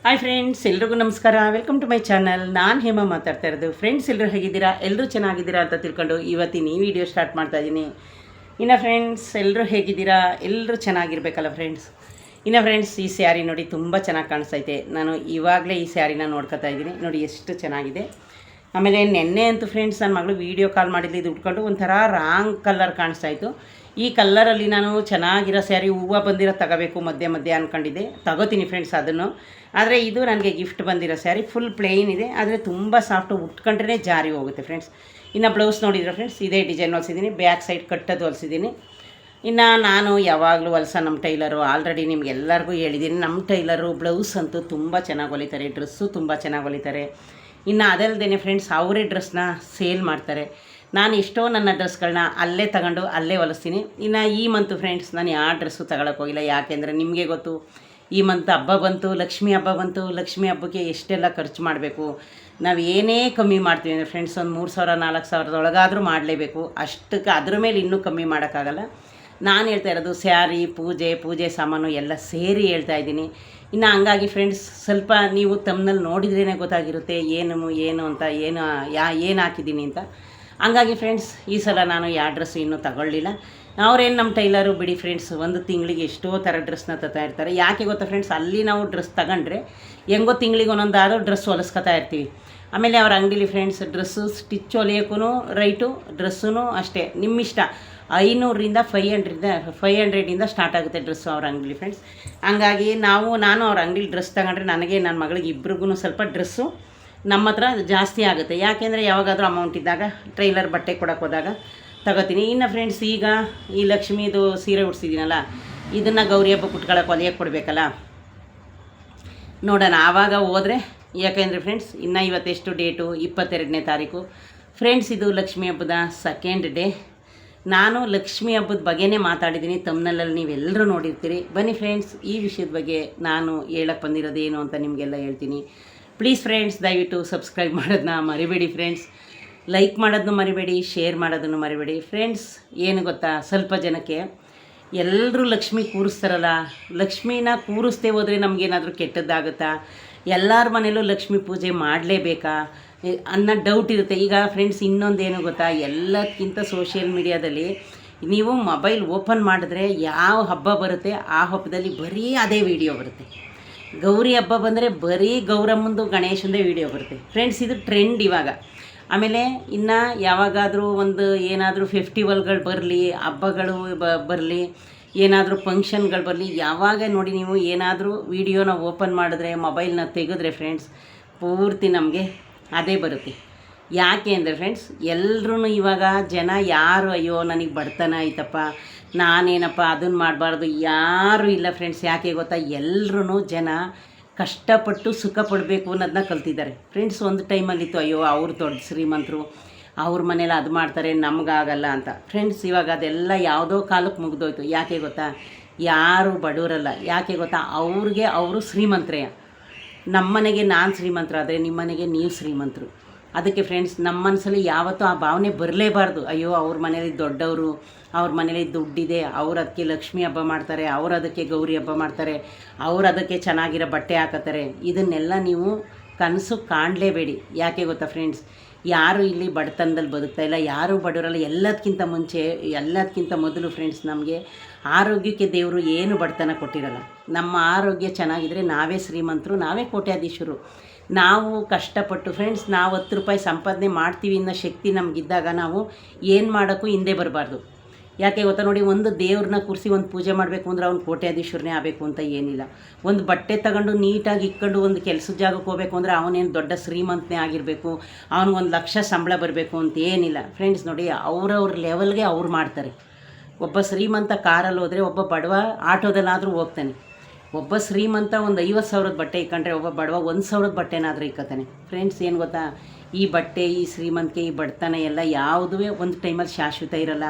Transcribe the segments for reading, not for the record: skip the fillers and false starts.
Hi friends, ಎಲ್ರಿಗೂ ನಮಸ್ಕಾರ. Welcome to my channel. ನಾನು ಹೇಮಾ ಮಾತಾಡ್ತಾ ಇರೋದು. ಫ್ರೆಂಡ್ಸ್, ಎಲ್ಲರೂ ಹೇಗಿದ್ದೀರಾ? ಎಲ್ಲರೂ ಚೆನ್ನಾಗಿದ್ದೀರಾ ಅಂತ ತಿಳ್ಕೊಂಡು ಇವತ್ತಿನ ಈ ವಿಡಿಯೋ ಸ್ಟಾರ್ಟ್ ಮಾಡ್ತಾ ಇದ್ದೀನಿ. ಇನ್ನು ಫ್ರೆಂಡ್ಸ್, ಎಲ್ಲರೂ ಹೇಗಿದ್ದೀರಾ? ಎಲ್ಲರೂ ಚೆನ್ನಾಗಿರ್ಬೇಕಲ್ಲ ಫ್ರೆಂಡ್ಸ್. ಇನ್ನು ಫ್ರೆಂಡ್ಸ್, ಈ ಸ್ಯಾರಿ ನೋಡಿ ತುಂಬ ಚೆನ್ನಾಗಿ ಕಾಣಿಸ್ತೈತೆ. ನಾನು ಇವಾಗಲೇ ಈ ಸ್ಯಾರಿನ ನೋಡ್ಕೊತಾ ಇದ್ದೀನಿ. ನೋಡಿ ಎಷ್ಟು ಚೆನ್ನಾಗಿದೆ. ಆಮೇಲೆ ನೆನ್ನೆ ಅಂತೂ ಫ್ರೆಂಡ್ಸ್ ನನ್ನ ಮಗಳು ವೀಡಿಯೋ ಕಾಲ್ ಮಾಡಿದ್ದು ಇದು ಉಟ್ಕೊಂಡು ಒಂಥರ ರಾಂಗ್ ಕಲರ್ ಕಾಣಿಸ್ತಾಯಿತ್ತು. ಈ ಕಲ್ಲರಲ್ಲಿ ನಾನು ಚೆನ್ನಾಗಿರೋ ಸ್ಯಾರಿ ಹೂವು ಬಂದಿರೋ ತಗೋಬೇಕು ಮಧ್ಯೆ ಮಧ್ಯೆ ಅಂದ್ಕೊಂಡಿದ್ದೆ. ತಗೋತೀನಿ ಫ್ರೆಂಡ್ಸ್ ಅದನ್ನು. ಆದರೆ ಇದು ನನಗೆ ಗಿಫ್ಟ್ ಬಂದಿರೋ ಸ್ಯಾರಿ ಫುಲ್ ಪ್ಲೇನ್ ಇದೆ, ಆದರೆ ತುಂಬ ಸಾಫ್ಟು, ಉಟ್ಕೊಂಡ್ರೆ ಜಾರಿ ಹೋಗುತ್ತೆ ಫ್ರೆಂಡ್ಸ್. ಇನ್ನು ಬ್ಲೌಸ್ ನೋಡಿದ್ರೆ ಫ್ರೆಂಡ್ಸ್ ಇದೇ ಡಿಸೈನ್ ಹೊಲಿಸಿದ್ದೀನಿ, ಬ್ಯಾಕ್ ಸೈಡ್ ಕಟ್ಟೋದು ಹೊಲಿಸಿದ್ದೀನಿ. ಇನ್ನು ನಾನು ಯಾವಾಗಲೂ ನಮ್ಮ ಟೈಲರು ಆಲ್ರೆಡಿ ನಿಮ್ಗೆಲ್ಲರಿಗೂ ಹೇಳಿದ್ದೀನಿ, ನಮ್ಮ ಟೈಲರು ಬ್ಲೌಸ್ ಅಂತೂ ತುಂಬ ಚೆನ್ನಾಗಿ ಹೊಲಿತಾರೆ, ಡ್ರೆಸ್ಸು ತುಂಬ ಚೆನ್ನಾಗಿ ಹೊಲಿತಾರೆ. ಇನ್ನು ಅದಲ್ಲದೆ ಫ್ರೆಂಡ್ಸ್ ಅವರೇ ಡ್ರೆಸ್ನ ಸೇಲ್ ಮಾಡ್ತಾರೆ. ನಾನು ಎಷ್ಟೋ ನನ್ನ ಡ್ರೆಸ್ಗಳನ್ನ ಅಲ್ಲೇ ತಗೊಂಡು ಅಲ್ಲೇ ಹೊಲಿಸ್ತೀನಿ. ಇನ್ನು ಈ ಮಂತು ಫ್ರೆಂಡ್ಸ್ ನಾನು ಯಾವ ಡ್ರೆಸ್ಸು ತಗೊಳಕ್ಕೆ ಹೋಗಿಲ್ಲ. ಯಾಕೆಂದರೆ ನಿಮಗೆ ಗೊತ್ತು, ಈ ಮಂತ್ ಹಬ್ಬ ಬಂತು, ಲಕ್ಷ್ಮಿ ಹಬ್ಬ ಬಂತು. ಲಕ್ಷ್ಮಿ ಹಬ್ಬಕ್ಕೆ ಎಷ್ಟೆಲ್ಲ ಖರ್ಚು ಮಾಡಬೇಕು. ನಾವು ಏನೇ ಕಮ್ಮಿ ಮಾಡ್ತೀವಿ ಅಂದರೆ ಫ್ರೆಂಡ್ಸ್ ಒಂದು 3,000-4,000 ಮಾಡಲೇಬೇಕು. ಅಷ್ಟಕ್ಕೆ ಅದ್ರ ಮೇಲೆ ಇನ್ನೂ ಕಮ್ಮಿ ಮಾಡೋಕ್ಕಾಗಲ್ಲ. ನಾನು ಹೇಳ್ತಾ ಇರೋದು ಸ್ಯಾರಿ, ಪೂಜೆ ಸಾಮಾನು ಎಲ್ಲ ಸೇರಿ ಹೇಳ್ತಾ ಇದ್ದೀನಿ. ಇನ್ನು ಹಂಗಾಗಿ ಫ್ರೆಂಡ್ಸ್ ಸ್ವಲ್ಪ ನೀವು ತಮ್ಮನಲ್ಲಿ ನೋಡಿದ್ರೇ ಗೊತ್ತಾಗಿರುತ್ತೆ ಏನು ಅಂತ, ಏನು ಹಾಕಿದ್ದೀನಿ ಅಂತ. ಹಂಗಾಗಿ ಫ್ರೆಂಡ್ಸ್ ಈ ಸಲ ನಾನು ಯಾವ ಡ್ರೆಸ್ಸು ಇನ್ನೂ ತಗೊಳ್ಳಿಲ್ಲ. ಅವ್ರೇನು ನಮ್ಮ ಟೈಲರು ಬಿಡಿ ಫ್ರೆಂಡ್ಸ್, ಒಂದು ತಿಂಗಳಿಗೆ ಎಷ್ಟೋ ಥರ ಡ್ರೆಸ್ನ ತರ್ತಾ ಇರ್ತಾರೆ. ಯಾಕೆ ಗೊತ್ತಾ ಫ್ರೆಂಡ್ಸ್, ಅಲ್ಲಿ ನಾವು ಡ್ರೆಸ್ ತಗೊಂಡ್ರೆ ಹೆಂಗೋ ತಿಂಗಳಿಗೆ ಒಂದೊಂದಾದರೂ ಡ್ರೆಸ್ ಹೊಲಿಸ್ಕೊತಾ ಇರ್ತೀವಿ. ಆಮೇಲೆ ಅವ್ರ ಅಂಗಡಿಲಿ ಫ್ರೆಂಡ್ಸ್ ಡ್ರೆಸ್ಸು ಸ್ಟಿಚ್ ಹೊಲಿಯೋಕ್ಕೂ ರೈಟು, ಡ್ರೆಸ್ಸೂ ಅಷ್ಟೇ ನಿಮ್ಮಿಷ್ಟ. 500ರಿಂದ 500ಇಂದ ಸ್ಟಾರ್ಟ್ ಆಗುತ್ತೆ ಡ್ರೆಸ್ಸು ಅವ್ರ ಅಂಗಡಿಲಿ ಫ್ರೆಂಡ್ಸ್. ಹಂಗಾಗಿ ನಾನು ಅವ್ರ ಅಂಗಡಿಲಿ ಡ್ರೆಸ್ ತಗೊಂಡ್ರೆ ನನಗೆ ನನ್ನ ಮಗಳಿಗೆ ಇಬ್ರಿಗೂ ಸ್ವಲ್ಪ ಡ್ರೆಸ್ಸು ನಮ್ಮ ಹತ್ರ ಜಾಸ್ತಿ ಆಗುತ್ತೆ. ಯಾಕೆಂದರೆ ಯಾವಾಗಾದರೂ ಅಮೌಂಟ್ ಇದ್ದಾಗ ಟ್ರೈಲರ್ ಬಟ್ಟೆ ಕೊಡೋಕೆ ಹೋದಾಗ ತಗೋತೀನಿ. ಇನ್ನು ಫ್ರೆಂಡ್ಸ್ ಈಗ ಈ ಲಕ್ಷ್ಮೀದು ಸೀರೆ ಉಡ್ಸಿದ್ದೀನಲ್ಲ, ಇದನ್ನು ಗೌರಿ ಹಬ್ಬ ಕುಟ್ಕೊಳ್ಳೋಕೆ ಹೊಲಿಯೋಕ್ಕೆ ಕೊಡಬೇಕಲ್ಲ, ನೋಡೋಣ ಆವಾಗ ಹೋದರೆ. ಯಾಕೆಂದರೆ ಫ್ರೆಂಡ್ಸ್ ಇನ್ನು ಇವತ್ತೆಷ್ಟು ಡೇಟು, 22ನೇ ತಾರೀಕು ಫ್ರೆಂಡ್ಸ್. ಇದು ಲಕ್ಷ್ಮೀ ಹಬ್ಬದ ಸೆಕೆಂಡ್ ಡೇ. ನಾನು ಲಕ್ಷ್ಮೀ ಹಬ್ಬದ ಬಗ್ಗೆನೇ ಮಾತಾಡಿದ್ದೀನಿ, ತಮ್ಮನಲ್ಲಿ ನೀವೆಲ್ಲರೂ ನೋಡಿರ್ತೀರಿ. ಬನ್ನಿ ಫ್ರೆಂಡ್ಸ್, ಈ ವಿಷಯದ ಬಗ್ಗೆ ನಾನು ಹೇಳಕ್ಕೆ ಬಂದಿರೋದೇನು ಅಂತ ನಿಮಗೆಲ್ಲ ಹೇಳ್ತೀನಿ. ಪ್ಲೀಸ್ ಫ್ರೆಂಡ್ಸ್, ದಯವಿಟ್ಟು ಸಬ್ಸ್ಕ್ರೈಬ್ ಮಾಡೋದನ್ನ ಮರಿಬೇಡಿ ಫ್ರೆಂಡ್ಸ್, ಲೈಕ್ ಮಾಡೋದನ್ನು ಮರಿಬೇಡಿ, ಶೇರ್ ಮಾಡೋದನ್ನು ಮರಿಬೇಡಿ ಫ್ರೆಂಡ್ಸ್. ಏನು ಗೊತ್ತಾ, ಸ್ವಲ್ಪ ಜನಕ್ಕೆ ಎಲ್ಲರೂ ಲಕ್ಷ್ಮಿ ಕೂರಿಸ್ತಾರಲ್ಲ, ಲಕ್ಷ್ಮೀನ ಕೂರಿಸ್ತೇ ಹೋದರೆ ನಮಗೇನಾದರೂ ಕೆಟ್ಟದ್ದಾಗುತ್ತಾ, ಎಲ್ಲರ ಮನೇಲೂ ಲಕ್ಷ್ಮೀ ಪೂಜೆ ಮಾಡಲೇಬೇಕಾ ಅನ್ನೋ ಡೌಟ್ ಇರುತ್ತೆ. ಈಗ ಫ್ರೆಂಡ್ಸ್ ಇನ್ನೊಂದೇನು ಗೊತ್ತಾ, ಎಲ್ಲಕ್ಕಿಂತ ಸೋಷಿಯಲ್ ಮೀಡಿಯಾದಲ್ಲಿ ನೀವು ಮೊಬೈಲ್ ಓಪನ್ ಮಾಡಿದ್ರೆ ಯಾವ ಹಬ್ಬ ಬರುತ್ತೆ ಆ ಹಬ್ಬದಲ್ಲಿ ಬರೀ ಅದೇ ವಿಡಿಯೋ ಬರುತ್ತೆ. ಗೌರಿ ಹಬ್ಬ ಬಂದರೆ ಬರೀ ಗೌರಮ್ಮಂದು ಗಣೇಶಂದೇ ವಿಡಿಯೋ ಬರುತ್ತೆ ಫ್ರೆಂಡ್ಸ್. ಇದು ಟ್ರೆಂಡ್ ಇವಾಗ. ಆಮೇಲೆ ಇನ್ನು ಯಾವಾಗಾದರೂ ಒಂದು ಏನಾದರೂ ಫೆಸ್ಟಿವಲ್ಗಳು ಬರಲಿ, ಹಬ್ಬಗಳು ಬರಲಿ, ಏನಾದರೂ ಫಂಕ್ಷನ್ಗಳು ಬರಲಿ, ಯಾವಾಗ ನೋಡಿ ನೀವು ಏನಾದರೂ ವೀಡಿಯೋನ ಓಪನ್ ಮಾಡಿದ್ರೆ, ಮೊಬೈಲ್ನ ತೆಗೆದ್ರೆ ಫ್ರೆಂಡ್ಸ್ ಪೂರ್ತಿ ನಮಗೆ ಅದೇ ಬರುತ್ತೆ. ಯಾಕೆ ಅಂದರೆ ಫ್ರೆಂಡ್ಸ್ ಎಲ್ಲರೂ ಇವಾಗ ಜನ ಯಾರು ಅಯ್ಯೋ ನನಗೆ ಬಡತನ ಆಯ್ತಪ್ಪ, ನಾನೇನಪ್ಪ ಅದನ್ನು ಮಾಡಬಾರ್ದು ಯಾರೂ ಇಲ್ಲ ಫ್ರೆಂಡ್ಸ್. ಯಾಕೆ ಗೊತ್ತಾ, ಎಲ್ಲರೂ ಜನ ಕಷ್ಟಪಟ್ಟು ಸುಖ ಪಡಬೇಕು ಅನ್ನೋದನ್ನ ಕಲ್ತಿದ್ದಾರೆ ಫ್ರೆಂಡ್ಸ್. ಒಂದು ಟೈಮಲ್ಲಿತ್ತು ಅಯ್ಯೋ ಅವ್ರು ದೊಡ್ಡ ಶ್ರೀಮಂತರು, ಅವ್ರ ಮನೇಲಿ ಅದು ಮಾಡ್ತಾರೆ ನಮಗಾಗಲ್ಲ ಅಂತ ಫ್ರೆಂಡ್ಸ್. ಇವಾಗ ಅದೆಲ್ಲ ಯಾವುದೋ ಕಾಲಕ್ಕೆ ಮುಗಿದೋಯ್ತು. ಯಾಕೆ ಗೊತ್ತಾ, ಯಾರು ಬಡವರಲ್ಲ. ಯಾಕೆ ಗೊತ್ತಾ, ಅವ್ರಿಗೆ ಅವರು ಶ್ರೀಮಂತರೇ. ನಮ್ಮ ಮನೆಗೆ ನಾನು ಶ್ರೀಮಂತರಾದರೆ ನಿಮ್ಮ ಮನೆಗೆ ನೀವು ಶ್ರೀಮಂತರು. ಅದಕ್ಕೆ ಫ್ರೆಂಡ್ಸ್ ನಮ್ಮ ಮನಸ್ಸಲ್ಲಿ ಯಾವತ್ತೂ ಆ ಭಾವನೆ ಬರಲೇಬಾರ್ದು. ಅಯ್ಯೋ ಅವ್ರ ಮನೇಲಿ ದೊಡ್ಡವರು, ಅವ್ರ ಮನೇಲಿ ದುಡ್ಡಿದೆ, ಅವ್ರು ಅದಕ್ಕೆ ಲಕ್ಷ್ಮೀ ಹಬ್ಬ ಮಾಡ್ತಾರೆ, ಅವ್ರು ಅದಕ್ಕೆ ಗೌರಿ ಹಬ್ಬ ಮಾಡ್ತಾರೆ, ಅವ್ರು ಅದಕ್ಕೆ ಚೆನ್ನಾಗಿರೋ ಬಟ್ಟೆ ಹಾಕತ್ತಾರೆ. ಇದನ್ನೆಲ್ಲ ನೀವು ಕನಸು ಕಾಣಲೇಬೇಡಿ. ಯಾಕೆ ಗೊತ್ತಾ ಫ್ರೆಂಡ್ಸ್, ಯಾರು ಇಲ್ಲಿ ಬಡತನದಲ್ಲಿ ಬದುಕ್ತಾ ಇಲ್ಲ, ಯಾರೂ ಬಡವರಲ್ಲ. ಎಲ್ಲದಕ್ಕಿಂತ ಮೊದಲು ಫ್ರೆಂಡ್ಸ್ ನಮಗೆ ಆರೋಗ್ಯಕ್ಕೆ ದೇವರು ಏನು ಬಡತನ ಕೊಟ್ಟಿರಲ್ಲ. ನಮ್ಮ ಆರೋಗ್ಯ ಚೆನ್ನಾಗಿದ್ದರೆ ನಾವೇ ಶ್ರೀಮಂತರು, ನಾವೇ ಕೋಟ್ಯಾಧೀಶರು. ನಾವು ಕಷ್ಟಪಟ್ಟು ಫ್ರೆಂಡ್ಸ್ ನಾವು 10 ರೂಪಾಯಿ ಸಂಪಾದನೆ ಮಾಡ್ತೀವಿ ಅನ್ನೋ ಶಕ್ತಿ ನಮಗಿದ್ದಾಗ ನಾವು ಏನು ಮಾಡೋಕ್ಕೂ ಹಿಂದೆ ಬರಬಾರ್ದು. ಯಾಕೆ ಗೊತ್ತಾ, ನೋಡಿ ಒಂದು ದೇವ್ರನ್ನ ಕೂರಿಸಿ ಒಂದು ಪೂಜೆ ಮಾಡಬೇಕು ಅಂದ್ರೆ ಅವ್ನು ಕೋಟ್ಯಾಧೀಶ್ವರನೇ ಆಗಬೇಕು ಅಂತ ಏನಿಲ್ಲ. ಒಂದು ಬಟ್ಟೆ ತಗೊಂಡು ನೀಟಾಗಿ ಇಟ್ಕೊಂಡು ಒಂದು ಕೆಲಸದ ಜಾಗಕ್ಕೆ ಹೋಗಬೇಕು ಅಂದರೆ ಅವನೇನು ದೊಡ್ಡ ಶ್ರೀಮಂತನೇ ಆಗಿರಬೇಕು, ಅವ್ನಿಗೆ 1 ಲಕ್ಷ ಸಂಬಳ ಬರಬೇಕು ಅಂತ ಏನಿಲ್ಲ ಫ್ರೆಂಡ್ಸ್. ನೋಡಿ ಅವ್ರವ್ರ ಲೆವೆಲ್ಗೆ ಅವ್ರು ಮಾಡ್ತಾರೆ. ಒಬ್ಬ ಶ್ರೀಮಂತ ಕಾರಲ್ಲಿ ಹೋದರೆ ಒಬ್ಬ ಬಡವ ಆಟೋದಲ್ಲಾದರೂ ಹೋಗ್ತಾನೆ. ಒಬ್ಬ ಶ್ರೀಮಂತ ಒಂದು 50,000 ಬಟ್ಟೆ ಇಕ್ಕೊಂಡ್ರೆ ಒಬ್ಬ ಬಡವ 1,000 ಬಟ್ಟೆನಾದರೂ ಇಕ್ಕೋತಾನೆ ಫ್ರೆಂಡ್ಸ್. ಏನು ಗೊತ್ತಾ, ಈ ಬಟ್ಟೆ, ಈ ಶ್ರೀಮಂತಿಕೆ, ಈ ಬಡತನ ಎಲ್ಲ ಯಾವುದೂ ಒಂದು ಟೈಮಲ್ಲಿ ಶಾಶ್ವತ ಇರಲ್ಲ.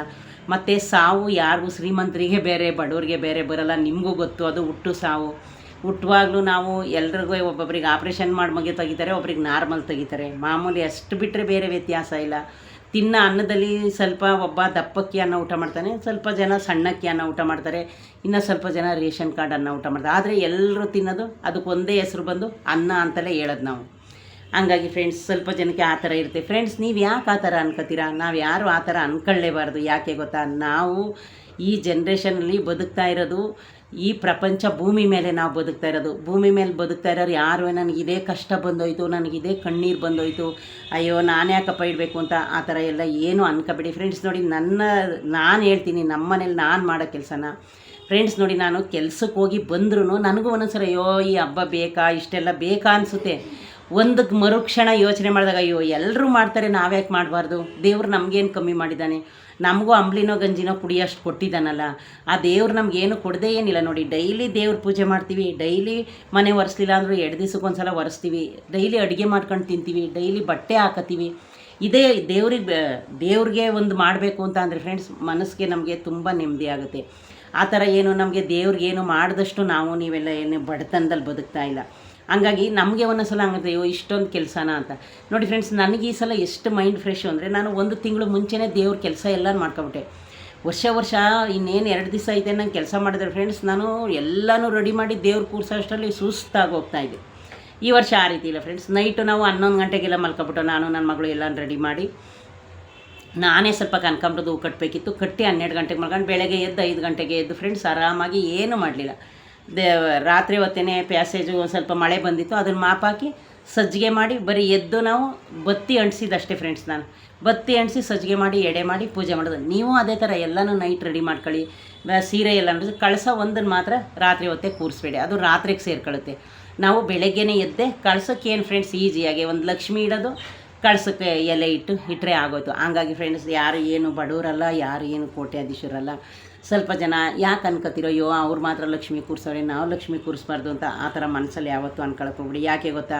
ಮತ್ತು ಸಾವು ಯಾರಿಗೂ ಶ್ರೀಮಂತರಿಗೆ ಬೇರೆ ಬಡವರಿಗೆ ಬೇರೆ ಬರಲ್ಲ. ನಿಮಗೂ ಗೊತ್ತು ಅದು ಹುಟ್ಟು ಸಾವು. ಹುಟ್ಟುವಾಗಲೂ ನಾವು ಎಲ್ರಿಗೂ ಒಬ್ಬೊಬ್ರಿಗೆ ಆಪ್ರೇಷನ್ ಮಾಡಿ ಮಗು ತೆಗಿತಾರೆ, ಒಬ್ರಿಗೆ ನಾರ್ಮಲ್ ತೆಗಿತಾರೆ ಮಾಮೂಲಿ, ಅಷ್ಟು ಬಿಟ್ಟರೆ ಬೇರೆ ವ್ಯತ್ಯಾಸ ಇಲ್ಲ. ತಿನ್ನೋ ಅನ್ನದಲ್ಲಿ ಸ್ವಲ್ಪ ಒಬ್ಬ ದಪ್ಪಕ್ಕಿ ಅನ್ನ ಊಟ ಮಾಡ್ತಾನೆ, ಸ್ವಲ್ಪ ಜನ ಸಣ್ಣಕ್ಕಿ ಅನ್ನ ಊಟ ಮಾಡ್ತಾರೆ, ಇನ್ನು ಸ್ವಲ್ಪ ಜನ ರೇಷನ್ ಕಾರ್ಡ್ ಅನ್ನ ಊಟ ಮಾಡ್ತಾರೆ. ಆದರೆ ಎಲ್ಲರೂ ತಿನ್ನೋದು ಅದಕ್ಕೆ ಒಂದೇ ಹೆಸ್ರು ಬಂದು ಅನ್ನ ಅಂತಲೇ ಹೇಳೋದು ನಾವು. ಹಂಗಾಗಿ ಫ್ರೆಂಡ್ಸ್ ಸ್ವಲ್ಪ ಜನಕ್ಕೆ ಆ ಥರ ಇರುತ್ತೆ. ಫ್ರೆಂಡ್ಸ್ ನೀವು ಯಾಕೆ ಆ ಥರ ಅನ್ಕೋತೀರಾ? ನಾವು ಯಾರು ಆ ಥರ ಅಂದ್ಕೊಳ್ಳೇಬಾರ್ದು. ಯಾಕೆ ಗೊತ್ತಾ, ನಾವು ಈ ಜನ್ರೇಷನಲ್ಲಿ ಬದುಕ್ತಾ ಇರೋದು, ಈ ಪ್ರಪಂಚ ಭೂಮಿ ಮೇಲೆ ನಾವು ಬದುಕ್ತಾ ಇರೋದು. ಭೂಮಿ ಮೇಲೆ ಬದುಕ್ತಾ ಇರೋರು ಯಾರು ನನಗಿದೇ ಕಷ್ಟ ಬಂದೋಯ್ತು, ನನಗಿದೇ ಕಣ್ಣೀರು ಬಂದೋಯ್ತು, ಅಯ್ಯೋ ನಾನು ಯಾಕಪ್ಪ ಇಡಬೇಕು ಅಂತ ಆ ಥರ ಎಲ್ಲ ಏನು ಅನ್ಕೋಬೇಡಿ ಫ್ರೆಂಡ್ಸ್. ನೋಡಿ ನಾನು ಹೇಳ್ತೀನಿ ನಮ್ಮ ಮನೇಲಿ ನಾನು ಮಾಡೋ ಕೆಲಸನ ಫ್ರೆಂಡ್ಸ್. ನೋಡಿ ನಾನು ಕೆಲ್ಸಕ್ಕೆ ಹೋಗಿ ಬಂದ್ರೂ ನನಗೂ ಒಂದೊಂದ್ಸರಿ ಅಯ್ಯೋ ಈ ಹಬ್ಬ ಬೇಕಾ, ಇಷ್ಟೆಲ್ಲ ಬೇಕಾ ಅನಿಸುತ್ತೆ. ಒಂದು ಮರುಕ್ಷಣ ಯೋಚನೆ ಮಾಡಿದಾಗ ಅಯ್ಯೋ ಎಲ್ಲರೂ ಮಾಡ್ತಾರೆ, ನಾವ್ಯಾಕೆ ಮಾಡಬಾರ್ದು? ದೇವ್ರು ನಮಗೇನು ಕಮ್ಮಿ ಮಾಡಿದ್ದಾನೆ? ನಮಗೂ ಅಂಬ್ಲಿನೋ ಗಂಜಿನೋ ಕುಡಿಯೋಷ್ಟು ಕೊಟ್ಟಿದ್ದಾನಲ್ಲ. ಆ ದೇವ್ರು ನಮಗೇನು ಕೊಡದೇ ಏನಿಲ್ಲ. ನೋಡಿ ಡೈಲಿ ದೇವ್ರ ಪೂಜೆ ಮಾಡ್ತೀವಿ, ಡೈಲಿ ಮನೆ ಒರೆಸ್ಲಿಲ್ಲ ಅಂದರೂ 2 ದಿವಸಕ್ಕೊಂದ್ಸಲ ಒರೆಸ್ತೀವಿ, ಡೈಲಿ ಅಡುಗೆ ಮಾಡ್ಕೊಂಡು ತಿಂತೀವಿ, ಡೈಲಿ ಬಟ್ಟೆ ಹಾಕತ್ತೀವಿ. ಇದೇ ದೇವ್ರಿಗೆ ಒಂದು ಮಾಡಬೇಕು ಅಂತ ಅಂದರೆ ಫ್ರೆಂಡ್ಸ್ ಮನಸ್ಸಿಗೆ ನಮಗೆ ತುಂಬ ನೆಮ್ಮದಿ ಆಗುತ್ತೆ. ಆ ಥರ ಏನು ನಮಗೆ ದೇವ್ರಿಗೇನು ಮಾಡಿದಷ್ಟು ನೀವೆಲ್ಲ ಏನು ಬಡತನದಲ್ಲಿ ಬದುಕ್ತಾ ಇಲ್ಲ. ಹಂಗಾಗಿ ನಮಗೆ ಒಂದೊಂದು ಸಲ ಹಂಗಂತ ಅಯ್ಯೋ ಇಷ್ಟೊಂದು ಕೆಲಸನ ಅಂತ. ನೋಡಿ ಫ್ರೆಂಡ್ಸ್ ನನಗೆ ಈ ಸಲ ಎಷ್ಟು ಮೈಂಡ್ ಫ್ರೆಶ್ ಅಂದರೆ, ನಾನು 1 ತಿಂಗಳು ಮುಂಚೆನೇ ದೇವ್ರ ಕೆಲಸ ಎಲ್ಲ ಮಾಡ್ಕೊಬಿಟ್ಟೆ. ವರ್ಷ ಇನ್ನೇನು 2 ದಿವಸ ಐತೆ ನಂಗೆ ಕೆಲಸ ಮಾಡಿದ್ರೆ ಫ್ರೆಂಡ್ಸ್ ನಾನು ಎಲ್ಲನೂ ರೆಡಿ ಮಾಡಿ ದೇವ್ರ ಕೂರ್ಸೋ ಅಷ್ಟರಲ್ಲಿ ಸುಸ್ತಾಗಿ ಹೋಗ್ತಾಯಿದ್ದೆ. ಈ ವರ್ಷ ಆ ರೀತಿ ಇಲ್ಲ ಫ್ರೆಂಡ್ಸ್. ನೈಟು ನಾವು 11 ಗಂಟೆಗೆಲ್ಲ ಮಲ್ಕೊಬಿಟ್ಟು ನಾನು ನನ್ನ ಮಗಳು ಎಲ್ಲ ರೆಡಿ ಮಾಡಿ, ನಾನೇ ಸ್ವಲ್ಪ ಕನಕಾಂಬರದ ಹೂ ಕಟ್ಟಬೇಕಿತ್ತು, ಕಟ್ಟಿ 12 ಗಂಟೆಗೆ ಮಲ್ಕೊಂಡು ಬೆಳಗ್ಗೆ ಎದ್ದು 5 ಗಂಟೆಗೆ ಎದ್ದು ಫ್ರೆಂಡ್ಸ್ ಆರಾಮಾಗಿ ಏನೂ ಮಾಡಲಿಲ್ಲ. ರಾತ್ರಿ ಹೊತ್ತೇನೆ ಪ್ಯಾಸೇಜು ಒಂದು ಸ್ವಲ್ಪ ಮಳೆ ಬಂದಿತ್ತು, ಅದನ್ನು ಮಾಪಾಕಿ ಸಜ್ಜಿಗೆ ಮಾಡಿ ಬರೀ ಎದ್ದು ನಾವು ಬತ್ತಿ ಅಂಟಿಸಿದಷ್ಟೇ ಫ್ರೆಂಡ್ಸ್. ನಾನು ಬತ್ತಿ ಅಂಟಿಸಿ ಸಜ್ಜಿಗೆ ಮಾಡಿ ಎಡೆ ಮಾಡಿ ಪೂಜೆ ಮಾಡೋದು. ನೀವು ಅದೇ ಥರ ಎಲ್ಲನೂ ನೈಟ್ ರೆಡಿ ಮಾಡ್ಕೊಳ್ಳಿ. ಸೀರೆ ಎಲ್ಲ ಕಳಸ ಒಂದನ್ನು ಮಾತ್ರ ರಾತ್ರಿ ಹೊತ್ತೇ ಕೂರಿಸ್ಬೇಡಿ, ಅದು ರಾತ್ರಿಗೆ ಸೇರ್ಕೊಳ್ಳುತ್ತೆ. ನಾವು ಬೆಳಗ್ಗೆನೇ ಎದ್ದೆ ಕಳ್ಸೋಕ್ಕೆ ಏನು ಫ್ರೆಂಡ್ಸ್ ಈಸಿಯಾಗಿ ಒಂದು ಲಕ್ಷ್ಮಿ ಇಡೋದು, ಕಳ್ಸೋಕ್ಕೆ ಎಲೆ ಇಟ್ಟರೆ ಆಗೋಯ್ತು. ಹಂಗಾಗಿ ಫ್ರೆಂಡ್ಸ್ ಯಾರು ಏನು ಬಡವರಲ್ಲ, ಯಾರು ಏನು ಕೋಟ್ಯಾಧೀಶರಲ್ಲ. ಸ್ವಲ್ಪ ಜನ ಯಾಕೆ ಅನ್ಕೋತಿರೋ ಅಯ್ಯೋ ಅವ್ರು ಮಾತ್ರ ಲಕ್ಷ್ಮಿ ಕೂರಿಸೋರೆ, ನಾವು ಲಕ್ಷ್ಮಿ ಕೂರಿಸ್ಬಾರ್ದು ಅಂತ ಆ ಥರ ಮನಸ್ಸಲ್ಲಿ ಯಾವತ್ತೂ ಅನ್ಕೊಳಕ್ಕೆ ಹೋಗ್ಬಿಡಿ. ಯಾಕೆ ಗೊತ್ತಾ,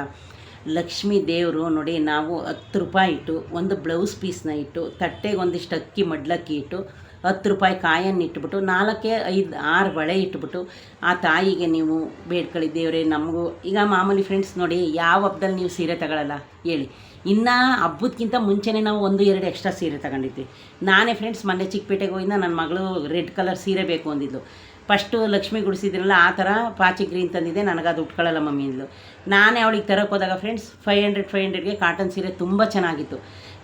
ಲಕ್ಷ್ಮೀ ದೇವರು ನೋಡಿ ನಾವು 10 ರೂಪಾಯಿ ಇಟ್ಟು ಒಂದು ಬ್ಲೌಸ್ ಪೀಸ್ನ ಇಟ್ಟು, ತಟ್ಟೆಗೆ ಒಂದಿಷ್ಟು ಅಕ್ಕಿ ಮಡ್ಲಕ್ಕಿ ಇಟ್ಟು 10 ರೂಪಾಯಿ ಕಾಯನ್ನು ಇಟ್ಬಿಟ್ಟು 4 5 6 ಬಳೆ ಇಟ್ಬಿಟ್ಟು ಆ ತಾಯಿಗೆ ನೀವು ಬೇಡ್ಕೊಳ್ಳಿ, ದೇವರೇ ನಮಗೂ. ಈಗ ಮಾಮೂಲಿ ಫ್ರೆಂಡ್ಸ್ ನೋಡಿ ಯಾವ ಹಬ್ಬದಲ್ಲಿ ನೀವು ಸೀರೆ ತಗೊಳ್ಳಲ್ಲ ಹೇಳಿ? ಇನ್ನು ಹಬ್ಬದಕ್ಕಿಂತ ಮುಂಚೆನೇ ನಾವು 1-2 ಎಕ್ಸ್ಟ್ರಾ ಸೀರೆ ತಗೊಂಡಿದ್ವಿ. ನಾನೇ ಫ್ರೆಂಡ್ಸ್ ಮೊನ್ನೆ ಚಿಕ್ಕಪೇಟೆಗೆ ಹೋಗಿದ್ದ, ನನ್ನ ಮಗಳು ರೆಡ್ ಕಲರ್ ಸೀರೆ ಬೇಕು ಅಂದಿದ್ದು. ಫಸ್ಟು ಲಕ್ಷ್ಮಿ ಗುಡಿಸಿದ್ರಲ್ಲ ಆ ಥರ ಪಾಚಿ ಗ್ರೀನ್ ತಂದಿದ್ದೆ, ನನಗದು ಉಟ್ಕೊಳ್ಳಲ್ಲ ಮಮ್ಮಿ ಅಂದ್ಲು. ನಾನೇ ಅವಳಿಗೆ ತರಕ್ಕೆ ಹೋದಾಗ ಫ್ರೆಂಡ್ಸ್ 500ಗೆ ಕಾಟನ್ ಸೀರೆ ತುಂಬ ಚೆನ್ನಾಗಿತ್ತು.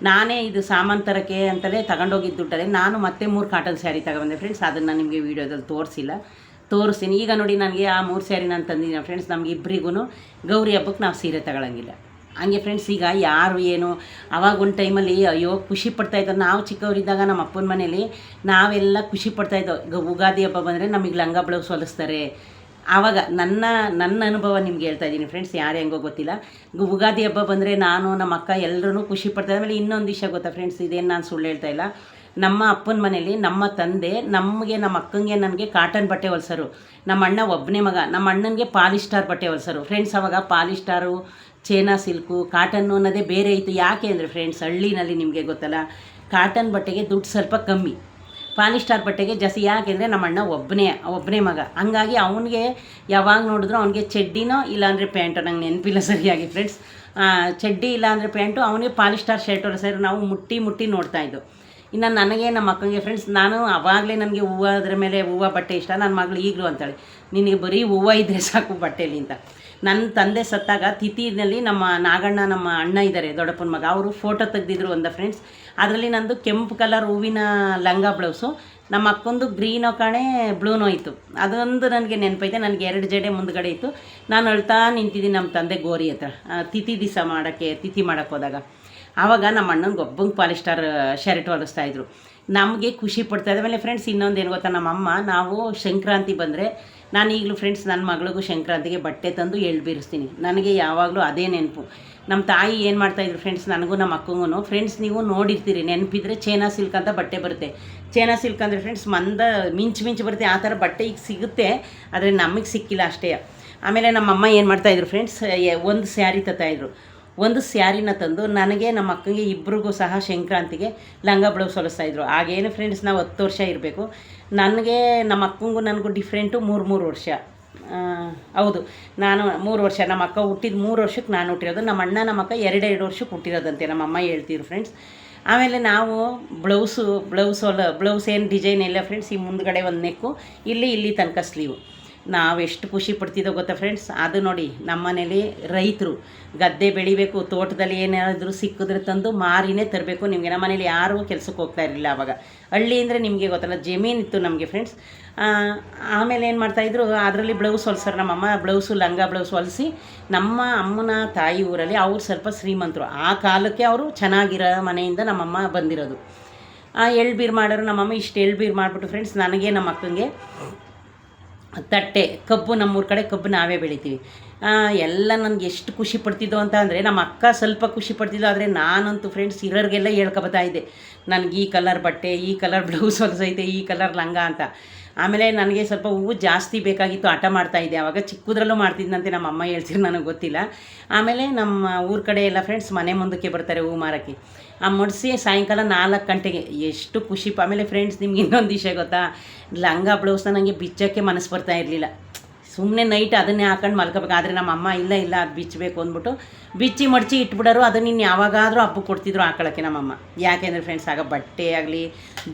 ನಾನೇ ಇದು ಸಾಮಾನು ತರೋಕ್ಕೆ ಅಂತಲೇ ತಗೊಂಡೋಗಿದ್ದು ದುಡ್ಡಲ್ಲಿ ನಾನು ಮತ್ತೆ 3 ಕಾಟನ್ ಸ್ಯಾರಿ ತಗೊಬಂದೆ ಫ್ರೆಂಡ್ಸ್. ಅದನ್ನು ನಿಮಗೆ ವೀಡಿಯೋದಲ್ಲಿ ತೋರಿಸ್ತೀನಿ. ಈಗ ನೋಡಿ ನನಗೆ ಆ 3 ಸ್ಯಾರಿ ನಾನು ತಂದಿದ್ದೀನಿ ಫ್ರೆಂಡ್ಸ್. ನಮ್ಗೆ ಇಬ್ಬರಿಗೂ ಗೌರಿ ಹಬ್ಬಕ್ಕೆ ನಾವು ಸೀರೆ ತಗೊಳ್ಳಂಗಿಲ್ಲ. ಹಂಗೆ ಫ್ರೆಂಡ್ಸ್ ಈಗ ಯಾರು ಏನು ಅವಾಗ ಒಂದು ಟೈಮಲ್ಲಿ ಅಯ್ಯೋ ಖುಷಿ ಪಡ್ತಾಯಿದ್ದೋ. ನಾವು ಚಿಕ್ಕವರಿದ್ದಾಗ ನಮ್ಮ ಅಪ್ಪನ ಮನೇಲಿ ನಾವೆಲ್ಲ ಖುಷಿ ಪಡ್ತಾಯಿದ್ದೋ. ಈಗ ಯುಗಾದಿ ಹಬ್ಬ ಬಂದರೆ ನಮಗೆ ಲಂಗ ಬ್ಲೌಸ್ ಹೊಲಿಸ್ತಾರೆ. ಆವಾಗ ನನ್ನ ಅನುಭವ ನಿಮ್ಗೆ ಹೇಳ್ತಾ ಇದ್ದೀನಿ ಫ್ರೆಂಡ್ಸ್, ಯಾರು ಹೆಂಗೋ ಗೊತ್ತಿಲ್ಲ. ಯುಗಾದಿ ಹಬ್ಬ ಬಂದರೆ ನಾನು ನಮ್ಮ ಅಕ್ಕ ಎಲ್ಲರೂ ಖುಷಿ ಪಡ್ತಾ. ಆಮೇಲೆ ಇನ್ನೊಂದು ವಿಷಯ ಗೊತ್ತಾ ಫ್ರೆಂಡ್ಸ್, ಇದೇನು ನಾನು ಸುಳ್ಳು ಹೇಳ್ತಾ ಇಲ್ಲ. ನಮ್ಮ ಅಪ್ಪನ ಮನೇಲಿ ನಮ್ಮ ತಂದೆ ನಮ್ಮ ಅಕ್ಕಂಗೆ ನನಗೆ ಕಾಟನ್ ಬಟ್ಟೆ ಹೊಲ್ಸರು. ನಮ್ಮ ಅಣ್ಣ ಒಬ್ಬನೇ ಮಗ, ನಮ್ಮ ಅಣ್ಣನಿಗೆ ಪಾಲಿಸ್ಟಾರ್ ಬಟ್ಟೆ ಹೊಲ್ಸರು ಫ್ರೆಂಡ್ಸ್. ಅವಾಗ ಪಾಲಿಸ್ಟಾರು, ಚೈನಾ ಸಿಲ್ಕು, ಕಾಟನ್ನು ಅನ್ನೋದೇ ಬೇರೆ ಇತ್ತು. ಯಾಕೆ ಅಂದರೆ ಫ್ರೆಂಡ್ಸ್ ಹಳ್ಳಿನಲ್ಲಿ ನಿಮಗೆ ಗೊತ್ತಲ್ಲ, ಕಾಟನ್ ಬಟ್ಟೆಗೆ ದುಡ್ಡು ಸ್ವಲ್ಪ ಕಮ್ಮಿ, ಪಾಲಿಸ್ಟಾರ್ ಬಟ್ಟೆಗೆ ಜಾಸ್ತಿ. ಯಾಕೆಂದರೆ ನಮ್ಮ ಅಣ್ಣ ಒಬ್ಬನೇ ಮಗ. ಹಂಗಾಗಿ ಅವನಿಗೆ ಯಾವಾಗ ನೋಡಿದ್ರು ಅವನಿಗೆ ಚಡ್ಡಿನೋ ಇಲ್ಲಾಂದರೆ ಪ್ಯಾಂಟು, ನಂಗೆ ನೆನಪಿಲ್ಲ ಸರಿಯಾಗಿ ಫ್ರೆಂಡ್ಸ್, ಚಡ್ಡಿ ಇಲ್ಲಾಂದರೆ ಪ್ಯಾಂಟು, ಅವನಿಗೆ ಪಾಲಿಸ್ಟಾರ್ ಶರ್ಟು ಸರಿ ನಾವು ಮುಟ್ಟಿ ನೋಡ್ತಾಯಿದ್ದು. ಇನ್ನು ನನಗೆ ನಮ್ಮ ಅಕ್ಕಂಗೆ ಫ್ರೆಂಡ್ಸ್, ನಾನು ಆವಾಗಲೇ ನನಗೆ ಅದ್ರ ಮೇಲೆ ಹೂವು ಬಟ್ಟೆ ಇಷ್ಟ. ನನ್ನ ಮಗಳು ಈಗಲೂ ಅಂತಾಳೆ, ನಿನಗೆ ಬರೀ ಹೂವು ಇದ್ದರೆ ಸಾಕು ಬಟ್ಟೆಲಿ ಅಂತ. ನನ್ನ ತಂದೆ ಸತ್ತಾಗ ತಿಥಿನಲ್ಲಿ ನಮ್ಮ ನಾಗಣ್ಣ, ನಮ್ಮ ಅಣ್ಣ ಇದ್ದಾರೆ ದೊಡ್ಡಪ್ಪನ ಮಗ, ಅವರು ಫೋಟೋ ತೆಗೆದಿದ್ರು ಒಂದು ಫ್ರೆಂಡ್ಸ್. ಅದರಲ್ಲಿ ನಂದು ಕೆಂಪು ಕಲರ್ ಹೂವಿನ ಲಂಗ ಬ್ಲೌಸು, ನಮ್ಮ ಅಕ್ಕೊಂದು ಗ್ರೀನೋ ಕಾಣೆ ಬ್ಲೂನೋ ಇತ್ತು. ಅದೊಂದು ನನಗೆ ನೆನಪೈತೆ. ನನಗೆ 2 ಜಡೆ ಮುಂದ್ಗಡೆ ಇತ್ತು. ನಾನು ಅಳ್ತಾ ನಿಂತಿದ್ದೀನಿ ನಮ್ಮ ತಂದೆ ಗೋರಿ ಹತ್ರ ತಿಥಿ ದಿವಸ ತಿಥಿ ಮಾಡೋಕ್ಕೆ ಹೋದಾಗ. ಆವಾಗ ನಮ್ಮ ಅಣ್ಣನಿಗೆ ಒಬ್ಬಂಗೆ ಪಾಲಿಸ್ಟಾರ್ ಶರ್ಟ್ ಹೊಲಿಸ್ತಾಯಿದ್ರು. ನಮಗೆ ಖುಷಿ ಪಡ್ತಾಯಿದ್ದೆ. ಆಮೇಲೆ ಫ್ರೆಂಡ್ಸ್ ಇನ್ನೊಂದು ಏನು ಗೊತ್ತಾ, ನಮ್ಮಮ್ಮ ನಾವು ಸಂಕ್ರಾಂತಿ ಬಂದರೆ, ನಾನು ಈಗಲೂ ಫ್ರೆಂಡ್ಸ್ ನನ್ನ ಮಗಳಿಗೂ ಸಂಕ್ರಾಂತಿಗೆ ಬಟ್ಟೆ ತಂದು ಎಳ್ಳು ಬೀರಿಸ್ತೀನಿ. ನನಗೆ ಯಾವಾಗಲೂ ಅದೇ ನೆನಪು. ನಮ್ಮ ತಾಯಿ ಏನು ಮಾಡ್ತಾಯಿದ್ರು ಫ್ರೆಂಡ್ಸ್, ನನಗೂ ನಮ್ಮ ಅಕ್ಕಂಗೂ ಫ್ರೆಂಡ್ಸ್ ನೀವು ನೋಡಿರ್ತೀರಿ, ನೆನಪಿದ್ರೆ ಚೈನಾ ಸಿಲ್ಕ್ ಅಂತ ಬಟ್ಟೆ ಬರುತ್ತೆ. ಚೈನಾ ಸಿಲ್ಕ್ ಅಂದರೆ ಫ್ರೆಂಡ್ಸ್ ಮಿಂಚು ಬರುತ್ತೆ. ಆ ಥರ ಬಟ್ಟೆ ಈಗ ಸಿಗುತ್ತೆ, ಆದರೆ ನಮಗೆ ಸಿಕ್ಕಿಲ್ಲ ಅಷ್ಟೇ. ಆಮೇಲೆ ನಮ್ಮಮ್ಮ ಏನು ಮಾಡ್ತಾಯಿದ್ರು ಫ್ರೆಂಡ್ಸ್, ಒಂದು ಸ್ಯಾರಿ ತತ್ತಾಯಿದ್ರು. ಒಂದು ಸ್ಯಾರಿನ ತಂದು ನನಗೆ ನಮ್ಮ ಅಕ್ಕಂಗೆ ಇಬ್ಬರಿಗೂ ಸಹ ಸಂಕ್ರಾಂತಿಗೆ ಲಂಗ ಬ್ಲೌಸ್ ಹೊಲಿಸ್ತಾಯಿದ್ರು. ಆಗೇನು ಫ್ರೆಂಡ್ಸ್ ನಾವು 10 ವರ್ಷ ಇರಬೇಕು. ನನಗೆ ನಮ್ಮ ಅಕ್ಕಂಗೂ ನನಗೂ ಡಿಫ್ರೆಂಟು 3 ವರ್ಷ. ಹೌದು, ನಾನು 3 ವರ್ಷ, ನಮ್ಮ ಅಕ್ಕ ಹುಟ್ಟಿದ 3 ವರ್ಷಕ್ಕೆ ನಾನು ಹುಟ್ಟಿರೋದು. ನಮ್ಮ ಅಣ್ಣ ನಮ್ಮ ಅಕ್ಕ 2 ವರ್ಷಕ್ಕೆ ಹುಟ್ಟಿರೋದಂತೆ ನಮ್ಮಮ್ಮ ಹೇಳ್ತಿದ್ರು ಫ್ರೆಂಡ್ಸ್. ಆಮೇಲೆ ನಾವು ಬ್ಲೌಸ್ ಏನು ಡಿಸೈನ್ ಇಲ್ಲ ಫ್ರೆಂಡ್ಸ್. ಈ ಮುಂದ್ಗಡೆ ಒಂದು ನೆಕ್ಕು, ಇಲ್ಲಿ ತನಕ ಸ್ಲೀವು. ನಾವು ಎಷ್ಟು ಖುಷಿ ಪಡ್ತಿದ್ದೋ ಗೊತ್ತಾ ಫ್ರೆಂಡ್ಸ್. ಅದು ನೋಡಿ, ನಮ್ಮ ಮನೇಲಿ ರೈತರು ಗದ್ದೆ ಬೆಳಿಬೇಕು, ತೋಟದಲ್ಲಿ ಏನಾದರೂ ಸಿಕ್ಕಿದ್ರೆ ತಂದು ಮಾರಿನೇ ತರಬೇಕು. ನಿಮಗೆ ನಮ್ಮ ಮನೇಲಿ ಯಾರೂ ಕೆಲಸಕ್ಕೆ ಹೋಗ್ತಾ ಇರಲಿಲ್ಲ ಆವಾಗ. ಹಳ್ಳಿ ಅಂದರೆ ನಿಮಗೆ ಗೊತ್ತಲ್ಲ, ಜಮೀನಿತ್ತು ನಮಗೆ ಫ್ರೆಂಡ್ಸ್. ಆಮೇಲೆ ಏನು ಮಾಡ್ತಾಯಿದ್ರು, ಅದರಲ್ಲಿ ಬ್ಲೌಸ್ ಹೊಲ್ಸರು ನಮ್ಮಮ್ಮ. ಲಂಗ ಬ್ಲೌಸ್ ಹೊಲಿಸಿ ನಮ್ಮ ಅಮ್ಮನ ತಾಯಿ ಊರಲ್ಲಿ ಅವ್ರು ಸ್ವಲ್ಪ ಶ್ರೀಮಂತರು. ಆ ಕಾಲಕ್ಕೆ ಅವರು ಚೆನ್ನಾಗಿರೋ ಮನೆಯಿಂದ ನಮ್ಮಮ್ಮ ಬಂದಿರೋದು. ಎಳ್ಬೀರು ಮಾಡೋರು ನಮ್ಮಮ್ಮ. ಇಷ್ಟು ಎಳ್ಬೀರು ಮಾಡಿಬಿಟ್ಟು ಫ್ರೆಂಡ್ಸ್, ನನಗೆ ನಮ್ಮ ಅಕ್ಕಂಗೆ ತಟ್ಟೆ ಕಬ್ಬು, ನಮ್ಮೂರ ಕಡೆ ಕಬ್ಬು ನಾವೇ ಬೆಳಿತೀವಿ. ಎಲ್ಲ ನನಗೆ ಎಷ್ಟು ಖುಷಿ ಪಡ್ತಿದ್ದೋ ಅಂತ ಅಂದರೆ, ನಮ್ಮ ಅಕ್ಕ ಸ್ವಲ್ಪ ಖುಷಿ ಪಡ್ತಿದ್ದೋ, ಆದರೆ ನಾನಂತೂ ಫ್ರೆಂಡ್ಸ್ ಇರೋರಿಗೆಲ್ಲ ಹೇಳ್ಕೊಬತ್ತಾ ಇದ್ದೆ, ನನಗೆ ಈ ಕಲರ್ ಬಟ್ಟೆ, ಈ ಕಲರ್ ಬ್ಲೌಸ್ ಹೊಲಿಸೈತೆ, ಈ ಕಲರ್ ಲಂಗ ಅಂತ. ಆಮೇಲೆ ನನಗೆ ಸ್ವಲ್ಪ ಹೂವು ಜಾಸ್ತಿ ಬೇಕಾಗಿತ್ತು, ಹಠ ಮಾಡ್ತಾಯಿದ್ದೆ. ಆವಾಗ ಚಿಕ್ಕದ್ರಲ್ಲೂ ಮಾಡ್ತಿದ್ದಂತೆ ನಮ್ಮ ಅಮ್ಮ ಹೇಳ್ತಿರು, ನನಗೆ ಗೊತ್ತಿಲ್ಲ. ಆಮೇಲೆ ನಮ್ಮ ಊರ ಕಡೆ ಎಲ್ಲ ಫ್ರೆಂಡ್ಸ್ ಮನೆ ಮುಂದಕ್ಕೆ ಬರ್ತಾರೆ ಹೂವು ಮಾರೋಕ್ಕೆ. ಮುಡಿಸಿ ಸಾಯಂಕಾಲ 4 ಗಂಟೆಗೆ ಎಷ್ಟು ಖುಷಿ. ಆಮೇಲೆ ಫ್ರೆಂಡ್ಸ್, ನಿಮ್ಗೆ ಇನ್ನೊಂದು ವಿಷಯ ಗೊತ್ತಾ, ಲಂಗ ಬ್ಲೌಸ್ನ ನನಗೆ ಬಿಚ್ಚೋಕ್ಕೆ ಮನಸ್ಸು ಬರ್ತಾ ಇರಲಿಲ್ಲ. ಸುಮ್ಮನೆ ನೈಟ್ ಅದನ್ನೇ ಹಾಕೊಂಡು ಮಲ್ಕೋಬೇಕು. ಆದರೆ ನಮ್ಮ ಅಮ್ಮ ಇಲ್ಲ ಅದು ಬಿಚ್ಚಬೇಕು ಅಂದ್ಬಿಟ್ಟು ಬಿಚ್ಚಿ ಮಡಚಿ ಇಟ್ಬಿಡೋರು. ಅದನ್ನು ಇನ್ನು ಯಾವಾಗಾದರೂ ಹಬ್ಬಕ್ಕೆ ಕೊಡ್ತಿದ್ರು ಹಾಕೊಳ್ಳೋಕ್ಕೆ ನಮ್ಮಮ್ಮ. ಯಾಕೆಂದರೆ ಫ್ರೆಂಡ್ಸ್, ಆಗ ಬಟ್ಟೆ ಆಗಲಿ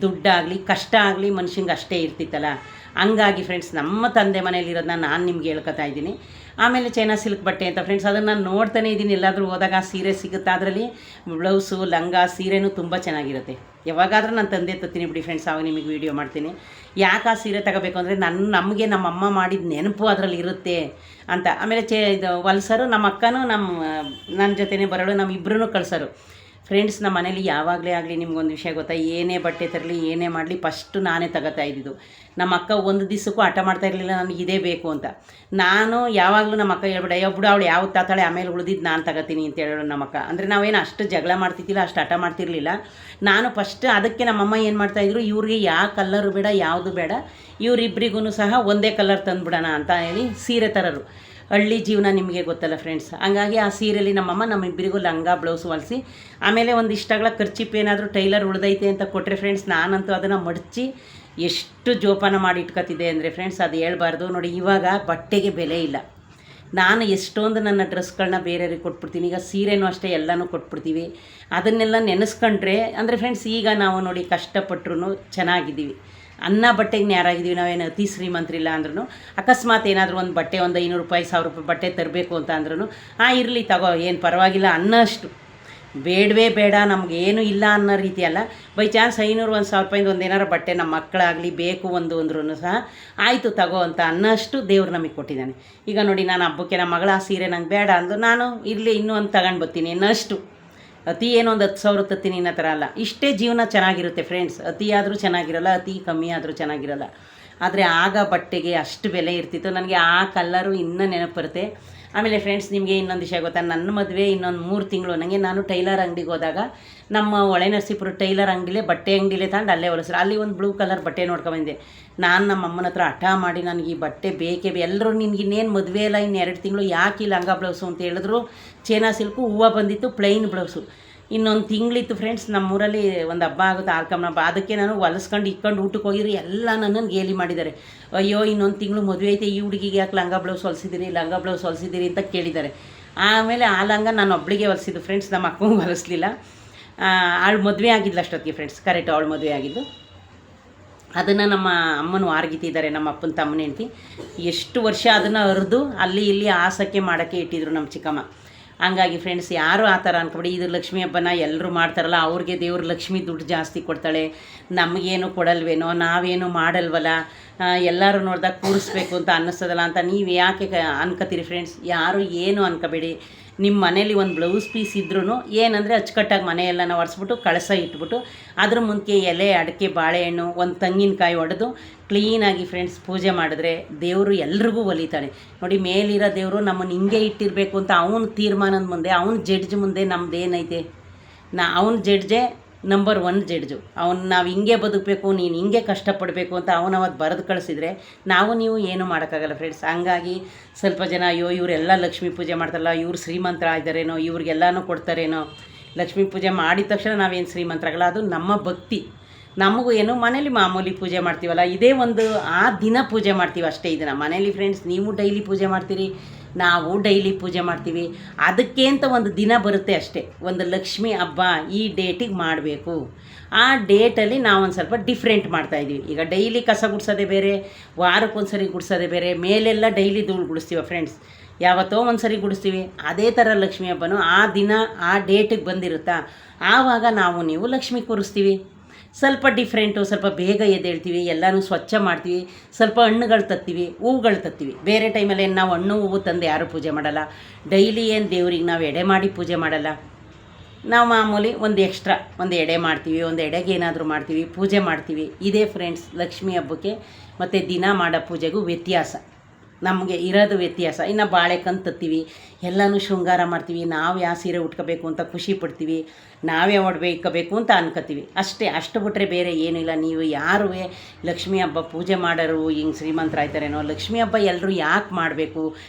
ದುಡ್ಡಾಗಲಿ ಕಷ್ಟ ಆಗಲಿ ಮನುಷ್ಯಂಗೆ ಅಷ್ಟೇ ಇರ್ತಿತ್ತಲ್ಲ. ಹಂಗಾಗಿ ಫ್ರೆಂಡ್ಸ್, ನಮ್ಮ ತಂದೆ ಮನೇಲಿರೋದನ್ನ ನಾನು ನಿಮ್ಗೆ ಹೇಳ್ಕೊತಾ ಇದ್ದೀನಿ. ಆಮೇಲೆ ಚೈನಾ ಸಿಲ್ಕ್ ಬಟ್ಟೆ ಅಂತ ಫ್ರೆಂಡ್ಸ್, ಅದನ್ನು ನಾನು ನೋಡ್ತಾನೆ ಇದ್ದೀನಿ. ಎಲ್ಲಾದರೂ ಹೋದಾಗ ಸೀರೆ ಸಿಗುತ್ತೆ, ಅದರಲ್ಲಿ ಬ್ಲೌಸು ಲಂಗ ಸೀರೆನೂ ತುಂಬ ಚೆನ್ನಾಗಿರುತ್ತೆ. ಯಾವಾಗಾದರೂ ನಾನು ತಂದೆ ತತ್ತೀನಿ ಬಿಡಿ ಫ್ರೆಂಡ್ಸ್, ಆವಾಗ ನಿಮಗೆ ವೀಡಿಯೋ ಮಾಡ್ತೀನಿ. ಯಾಕೆ ಆ ಸೀರೆ ತಗೋಬೇಕು ಅಂದರೆ, ನಮಗೆ ನಮ್ಮಮ್ಮ ಮಾಡಿದ ನೆನಪು ಅದರಲ್ಲಿ ಇರುತ್ತೆ ಅಂತ. ಆಮೇಲೆ ಇದು ಹೊಲ್ಸರು ನಮ್ಮ ಅಕ್ಕನೂ ನನ್ನ ಜೊತೆನೇ ಬರೋಳು, ನಮ್ಮಿಬ್ಬರೂ ಕಳ್ಸೋರು. ಫ್ರೆಂಡ್ಸ್, ನಮ್ಮ ಮನೇಲಿ ಯಾವಾಗಲೇ ಆಗಲಿ ನಿಮ್ಗೊಂದು ವಿಷಯ ಗೊತ್ತಾ, ಏನೇ ಬಟ್ಟೆ ತರಲಿ ಏನೇ ಮಾಡಲಿ ಫಸ್ಟು ನಾನೇ ತಗೋತಾ ಇದ್ದಿದ್ದು. ನಮ್ಮ ಅಕ್ಕ ಒಂದು ದಿವಸಕ್ಕೂ ಹಠ ಮಾಡ್ತಾ ಇರಲಿಲ್ಲ, ನನಗೆ ಇದೇ ಬೇಕು ಅಂತ. ನಾನು ಯಾವಾಗಲೂ ನಮ್ಮ ಅಕ್ಕ ಹೇಳ್ಬಿಡ, ಬಿಡು ಅವಳು ಯಾವ್ದು ತಾತಾಳೆ, ಆಮೇಲೆ ಉಳಿದಿದ್ದು ನಾನು ತಗೋತೀನಿ ಅಂತ ಹೇಳೋಳು ನಮ್ಮ ಅಕ್ಕ. ಅಂದರೆ ನಾವೇನು ಅಷ್ಟು ಜಗಳ ಮಾಡ್ತಿದ್ದಿಲ್ಲ, ಅಷ್ಟು ಹಠ ಮಾಡ್ತಿರ್ಲಿಲ್ಲ. ನಾನು ಫಸ್ಟ್ ಅದಕ್ಕೆ ನಮ್ಮಮ್ಮ ಏನು ಮಾಡ್ತಾಯಿದ್ರು, ಇವ್ರಿಗೆ ಯಾವ ಕಲ್ಲರು ಬೇಡ ಯಾವುದು ಬೇಡ, ಇವರಿಬ್ಬರಿಗೂ ಸಹ ಒಂದೇ ಕಲರ್ ತಂದುಬಿಡೋಣ ಅಂತ ಹೇಳಿ ಸೀರೆ ತರೋರು. ಹಳ್ಳಿ ಜೀವನ ನಿಮಗೆ ಗೊತ್ತಲ್ಲ ಫ್ರೆಂಡ್ಸ್. ಹಂಗಾಗಿ ಆ ಸೀರೆಯಲ್ಲಿ ನಮ್ಮಮ್ಮ ನಮ್ಮಿಬ್ಬರಿಗೂ ಲಂಗ ಬ್ಲೌಸ್ ಹೊಲಿಸಿ, ಆಮೇಲೆ ಒಂದು ಇಷ್ಟಾಗಲ ಖರ್ಚಿಪ್ ಏನಾದರೂ ಟೈಲರ್ ಉಳ್ದೈತೆ ಅಂತ ಕೊಟ್ಟರೆ ಫ್ರೆಂಡ್ಸ್, ನಾನಂತೂ ಅದನ್ನು ಮಡಚಿ ಎಷ್ಟು ಜೋಪಾನ ಮಾಡಿ ಇಟ್ಕೊತಿದ್ದೆ ಅಂದರೆ ಫ್ರೆಂಡ್ಸ್, ಅದು ಹೇಳ್ಬಾರ್ದು. ನೋಡಿ, ಇವಾಗ ಬಟ್ಟೆಗೆ ಬೆಲೆ ಇಲ್ಲ. ನಾನು ಎಷ್ಟೊಂದು ನನ್ನ ಡ್ರೆಸ್ಗಳನ್ನ ಬೇರೆಯವ್ರಿಗೆ ಕೊಟ್ಬಿಡ್ತೀನಿ. ಈಗ ಸೀರೆನೂ ಅಷ್ಟೇ, ಎಲ್ಲನೂ ಕೊಟ್ಬಿಡ್ತೀವಿ. ಅದನ್ನೆಲ್ಲ ನೆನೆಸ್ಕೊಂಡ್ರೆ ಅಂದರೆ ಫ್ರೆಂಡ್ಸ್, ಈಗ ನಾವು ನೋಡಿ ಕಷ್ಟಪಟ್ಟರು ಚೆನ್ನಾಗಿದ್ದೀವಿ. ಅನ್ನ ಬಟ್ಟೆಗೆ ನ್ಯಾರಾಗಿದ್ದೀವಿ. ನಾವೇನು ಅತಿ ಶ್ರೀಮಂತರಿಲ್ಲ ಅಂದ್ರೂ, ಅಕಸ್ಮಾತ್ ಏನಾದರೂ ಒಂದು ಬಟ್ಟೆ ಒಂದು 500 ರೂಪಾಯಿ 1000 ರೂಪಾಯಿ ಬಟ್ಟೆ ತರಬೇಕು ಅಂತ ಅಂದ್ರೂ, ಇರಲಿ ತಗೋ, ಏನು ಪರವಾಗಿಲ್ಲ ಅನ್ನೋಷ್ಟು. ಬೇಡವೇ ಬೇಡ, ನಮಗೇನು ಇಲ್ಲ ಅನ್ನೋ ರೀತಿ ಅಲ್ಲ. ಬೈ ಚಾನ್ಸ್ 500 1000 ರೂಪಾಯಿಂದ ಒಂದು ಏನಾರು ಬಟ್ಟೆ ನಮ್ಮ ಮಕ್ಕಳಾಗಲಿ ಬೇಕು ಅಂದ್ರೂ ಸಹ ಆಯಿತು ತಗೋ ಅಂತ ಅನ್ನೋಷ್ಟು ದೇವ್ರು ನಮಗೆ ಕೊಟ್ಟಿದ್ದಾನೆ. ಈಗ ನೋಡಿ, ನಾನು ಹಬ್ಬಕ್ಕೆ ನಮ್ಮ ಮಗಳ ಸೀರೆ ನಂಗೆ ಬೇಡ ಅಂದು ನಾನು ಇರಲಿ ಇನ್ನೂ ಒಂದು ತಗೊಂಡು ಬರ್ತೀನಿ ಅನ್ನೋಷ್ಟು. ಅತಿ ಏನೋ ಒಂದು 10,000 ತತ್ತೀನಿ ಅನ್ನೋ ಥರ ಅಲ್ಲ. ಇಷ್ಟೇ ಜೀವನ ಚೆನ್ನಾಗಿರುತ್ತೆ ಫ್ರೆಂಡ್ಸ್. ಅತಿ ಆದರೂ ಚೆನ್ನಾಗಿರಲ್ಲ, ಅತಿ ಕಮ್ಮಿ ಆದರೂ ಚೆನ್ನಾಗಿರಲ್ಲ. ಆದರೆ ಆಗ ಬಟ್ಟೆಗೆ ಅಷ್ಟು ಬೆಲೆ ಇರ್ತಿತ್ತು. ನನಗೆ ಆ ಕಲ್ಲರು ಇನ್ನೂ ನೆನಪು ಬರುತ್ತೆ. ಆಮೇಲೆ ಫ್ರೆಂಡ್ಸ್, ನಿಮಗೆ ಇನ್ನೊಂದು ವಿಷಯ ಗೊತ್ತಾ, ನನ್ನ ಮದುವೆ ಇನ್ನೊಂದು 3 ತಿಂಗಳು ನನಗೆ, ನಾನು ಟೈಲರ್ ಅಂಗಡಿಗೆ ಹೋದಾಗ ನಮ್ಮ ಹೊಳೆನರಸೀಪುರ ಟೈಲರ್ ಅಂಗಡಿಲೇ ಬಟ್ಟೆ ಅಂಗಡಿಲೇ ತಗೊಂಡು ಅಲ್ಲೇ ಹೊಲಿಸ್ರು. ಅಲ್ಲಿ ಒಂದು ಬ್ಲೂ ಕಲರ್ ಬಟ್ಟೆ ನೋಡ್ಕೊಂಬಂದೆ. ನಾನು ನಮ್ಮ ಅಮ್ಮನ ಹತ್ರ ಹಠ ಮಾಡಿ, ನನಗೆ ಈ ಬಟ್ಟೆ ಬೇಕೇ ಎಲ್ಲರೂ ನಿನ್ಗೆ ಇನ್ನೇನು ಮದುವೆ ಇಲ್ಲ, ಇನ್ನು 2 ತಿಂಗಳು ಯಾಕೆ ಈ ಲಂಗ ಬ್ಲೌಸು ಅಂತ ಹೇಳಿದ್ರು. ಚೈನಾ ಸಿಲ್ಕು ಹೂವು ಬಂದಿತ್ತು, ಪ್ಲೈನ್ ಬ್ಲೌಸು. ಇನ್ನೊಂದು ತಿಂಗಳಿತ್ತು ಫ್ರೆಂಡ್ಸ್, ನಮ್ಮೂರಲ್ಲಿ ಒಂದು ಹಬ್ಬ ಆಗುತ್ತೆ, ಆಲ್ಕಮ್ಮನ ಹಬ್ಬ. ಅದಕ್ಕೆ ನಾನು ಹೊಲಿಸ್ಕೊಂಡು ಇಕ್ಕೊಂಡು ಊಟಕ್ಕೆ ಹೋಗಿರಿ, ಎಲ್ಲ ನನ್ನನ್ನು ಗೇಲಿ ಮಾಡಿದ್ದಾರೆ. ಅಯ್ಯೋ, ಇನ್ನೊಂದು ತಿಂಗಳು ಮದುವೆ ಐತೆ, ಈ ಹುಡುಗಿಗೆ ಯಾಕೆ ಲಂಗ ಬ್ಲೌಸ್ ಹೊಲಿಸಿದಿರಿ ಅಂತ ಕೇಳಿದ್ದಾರೆ. ಆಮೇಲೆ ಆ ಲಂಗ ನಾನು ಒಬ್ಬಳಿಗೆ ಹೊಲಿಸಿದ್ದು ಫ್ರೆಂಡ್ಸ್, ನಮ್ಮ ಅಕ್ಕಂಗೂ ಹೊಲಿಸ್ಲಿಲ್ಲ. ಅವಳು ಮದುವೆ ಆಗಿದ್ಲು ಅಷ್ಟೊತ್ತಿಗೆ ಫ್ರೆಂಡ್ಸ್, ಕರೆಕ್ಟ್ ಅವಳು ಮದುವೆ ಆಗಿದ್ದು. ಅದನ್ನು ನಮ್ಮ ಅಮ್ಮನ ವಾರ್ಗಿತಿದ್ದಾರೆ, ನಮ್ಮ ಅಪ್ಪನ ತಮ್ಮನ ಹೆಂಡ್ತಿ. ಎಷ್ಟು ವರ್ಷ ಅದನ್ನು ಅರಿದು ಅಲ್ಲಿ ಇಲ್ಲಿ ಆಸಕ್ಕೆ ಮಾಡೋಕ್ಕೆ ಇಟ್ಟಿದ್ರು ನಮ್ಮ ಚಿಕ್ಕಮ್ಮ. ಹಂಗಾಗಿ ಫ್ರೆಂಡ್ಸ್, ಯಾರು ಆ ಥರ ಅಂದ್ಕೊಬಿಡಿ. ಇದು ಲಕ್ಷ್ಮೀ ಹಬ್ಬನ ಎಲ್ಲರೂ ಮಾಡ್ತಾರಲ್ಲ, ಅವ್ರಿಗೆ ದೇವ್ರು ಲಕ್ಷ್ಮಿ ದುಡ್ಡು ಜಾಸ್ತಿ ಕೊಡ್ತಾಳೆ, ನಮಗೇನು ಕೊಡಲ್ವೇನೋ, ನಾವೇನು ಮಾಡಲ್ವಲ್ಲ, ಎಲ್ಲರೂ ನೋಡಿದಾಗ ಕೂರಿಸ್ಬೇಕು ಅಂತ ಅನ್ನಿಸ್ತದಲ್ಲ ಅಂತ ನೀವು ಯಾಕೆ ಅನ್ಕೋತೀರಿ ಫ್ರೆಂಡ್ಸ್. ಯಾರು ಏನು ಅನ್ಕೋಬೇಡಿ. ನಿಮ್ಮ ಮನೇಲಿ ಒಂದು ಬ್ಲೌಸ್ ಪೀಸ್ ಇದ್ರೂ ಏನಂದರೆ ಅಚ್ಚುಕಟ್ಟಾಗಿ ಮನೆಯೆಲ್ಲ ಒರೆಸ್ಬಿಟ್ಟು ಕಳಸ ಇಟ್ಬಿಟ್ಟು ಅದ್ರ ಮುಂದೆ ಎಲೆ ಅಡಿಕೆ ಬಾಳೆಹಣ್ಣು ಒಂದು ತೆಂಗಿನಕಾಯಿ ಹೊಡೆದು ಕ್ಲೀನಾಗಿ ಫ್ರೆಂಡ್ಸ್ ಪೂಜೆ ಮಾಡಿದ್ರೆ ದೇವರು ಎಲ್ರಿಗೂ ಒಲಿತಾಳೆ. ನೋಡಿ, ಮೇಲಿರೋ ದೇವರು ನಮ್ಮನ್ನು ಹಿಂಗೆ ಇಟ್ಟಿರಬೇಕು ಅಂತ ಅವನ ತೀರ್ಮಾನದ ಮುಂದೆ, ಅವನ ಜಡ್ಜ್ ಮುಂದೆ ನಮ್ಮದೇನೈತೆ? ಅವನ ಜಡ್ಜೇ ನಂಬರ್ 1 ಜಡ್ಜು. ನಾವು ಹಿಂಗೆ ಬದುಕಬೇಕು, ನೀನು ಹಿಂಗೆ ಕಷ್ಟಪಡಬೇಕು ಅಂತ ಅವತ್ತು ಬರೆದು ಕಳಿಸಿದರೆ ನೀವು ಏನು ಮಾಡೋಕ್ಕಾಗಲ್ಲ ಫ್ರೆಂಡ್ಸ್. ಹಂಗಾಗಿ ಸ್ವಲ್ಪ ಜನ, ಅಯ್ಯೋ ಇವರೆಲ್ಲ ಲಕ್ಷ್ಮೀ ಪೂಜೆ ಮಾಡ್ತಾರಲ್ಲ, ಇವ್ರು ಶ್ರೀಮಂತರಾಗಿದ್ದಾರೇನೋ, ಇವ್ರಿಗೆಲ್ಲನೂ ಕೊಡ್ತಾರೇನೋ. ಲಕ್ಷ್ಮೀ ಪೂಜೆ ಮಾಡಿದ ತಕ್ಷಣ ನಾವೇನು ಶ್ರೀಮಂತರಾಗಲ್ಲ, ಅದು ನಮ್ಮ ಭಕ್ತಿ. ನಮಗೂ ಏನು ಮನೇಲಿ ಮಾಮೂಲಿ ಪೂಜೆ ಮಾಡ್ತೀವಲ್ಲ, ಇದೇ ಒಂದು ಆ ದಿನ ಪೂಜೆ ಮಾಡ್ತೀವಿ ಅಷ್ಟೇ. ಇದನ್ನು ಮನೇಲಿ ಫ್ರೆಂಡ್ಸ್ ನೀವು ಡೈಲಿ ಪೂಜೆ ಮಾಡ್ತೀರಿ, ನಾವು ಡೈಲಿ ಪೂಜೆ ಮಾಡ್ತೀವಿ. ಅದಕ್ಕೆ ಅಂತ ಒಂದು ದಿನ ಬರುತ್ತೆ ಅಷ್ಟೇ, ಒಂದು ಲಕ್ಷ್ಮಿ ಹಬ್ಬ ಈ ಡೇಟಿಗೆ ಮಾಡಬೇಕು. ಆ ಡೇಟಲ್ಲಿ ನಾವು ಒಂದು ಸ್ವಲ್ಪ ಡಿಫ್ರೆಂಟ್ ಮಾಡ್ತಾಯಿದ್ದೀವಿ. ಈಗ ಡೈಲಿ ಕಸ ಗುಡಿಸೋದೇ ಬೇರೆ, ವಾರಕ್ಕೊಂದು ಸರಿ ಗುಡಿಸೋದೇ ಬೇರೆ, ಮೇಲೆಲ್ಲ ಡೈಲಿ ಧೂಳು ಗುಡಿಸ್ತೀವಿ ಫ್ರೆಂಡ್ಸ್, ಯಾವತ್ತೋ ಒಂದು ಸರಿ ಗುಡಿಸ್ತೀವಿ. ಅದೇ ಥರ ಲಕ್ಷ್ಮಿ ಹಬ್ಬನೂ ಆ ದಿನ ಆ ಡೇಟಿಗೆ ಬಂದಿರುತ್ತಾ, ಆವಾಗ ನೀವು ಲಕ್ಷ್ಮಿ ಕೂರಿಸ್ತೀವಿ. ಸ್ವಲ್ಪ ಡಿಫ್ರೆಂಟು, ಸ್ವಲ್ಪ ಬೇಗ ಎದ್ದೇಳ್ತೀವಿ, ಎಲ್ಲನೂ ಸ್ವಚ್ಛ ಮಾಡ್ತೀವಿ, ಸ್ವಲ್ಪ ಹಣ್ಣುಗಳು ತತ್ತೀವಿ, ಹೂವುಗಳು ತತ್ತೀವಿ. ಬೇರೆ ಟೈಮಲ್ಲಿ ಏನು ನಾವು ಹಣ್ಣು ಹೂವು ತಂದು ಯಾರೂ ಪೂಜೆ ಮಾಡಲ್ಲ. ಡೈಲಿ ಏನು ದೇವ್ರಿಗೆ ನಾವು ಎಡೆ ಮಾಡಿ ಪೂಜೆ ಮಾಡಲ್ಲ. ನಾವು ಮಾಮೂಲಿ ಒಂದು ಎಕ್ಸ್ಟ್ರಾ ಒಂದು ಎಡೆ ಮಾಡ್ತೀವಿ, ಒಂದು ಎಡೆಗೆ ಏನಾದರೂ ಮಾಡ್ತೀವಿ, ಪೂಜೆ ಮಾಡ್ತೀವಿ. ಇದೇ ಫ್ರೆಂಡ್ಸ್ ಲಕ್ಷ್ಮಿ ಹಬ್ಬಕ್ಕೆ ಮತ್ತು ದಿನ ಮಾಡೋ ಪೂಜೆಗೂ ವ್ಯತ್ಯಾಸ, ನಮಗೆ ಇರೋದು ವ್ಯತ್ಯಾಸ. ಇನ್ನು ಬಾಳೆಕಂದು ತತ್ತೀವಿ, ಎಲ್ಲನೂ ಶೃಂಗಾರ ಮಾಡ್ತೀವಿ, ನಾವು ಯಾವ ಸೀರೆ ಉಟ್ಕೋಬೇಕು ಅಂತ ಖುಷಿ ಪಡ್ತೀವಿ, ನಾವೇ ಒಡ್ಬೇಕಬೇಕು ಅಂತ ಅನ್ಕೋತೀವಿ ಅಷ್ಟೇ. ಅಷ್ಟು ಬಿಟ್ಟರೆ ಬೇರೆ ಏನಿಲ್ಲ. ನೀವು ಯಾರೂ ಲಕ್ಷ್ಮಿ ಹಬ್ಬ ಪೂಜೆ ಮಾಡೋರು ಹಿಂಗೆ ಶ್ರೀಮಂತರಾಯ್ತಾರೇನೋ, ಲಕ್ಷ್ಮಿ ಹಬ್ಬ ಎಲ್ಲರೂ ಯಾಕೆ ಮಾಡಬೇಕು,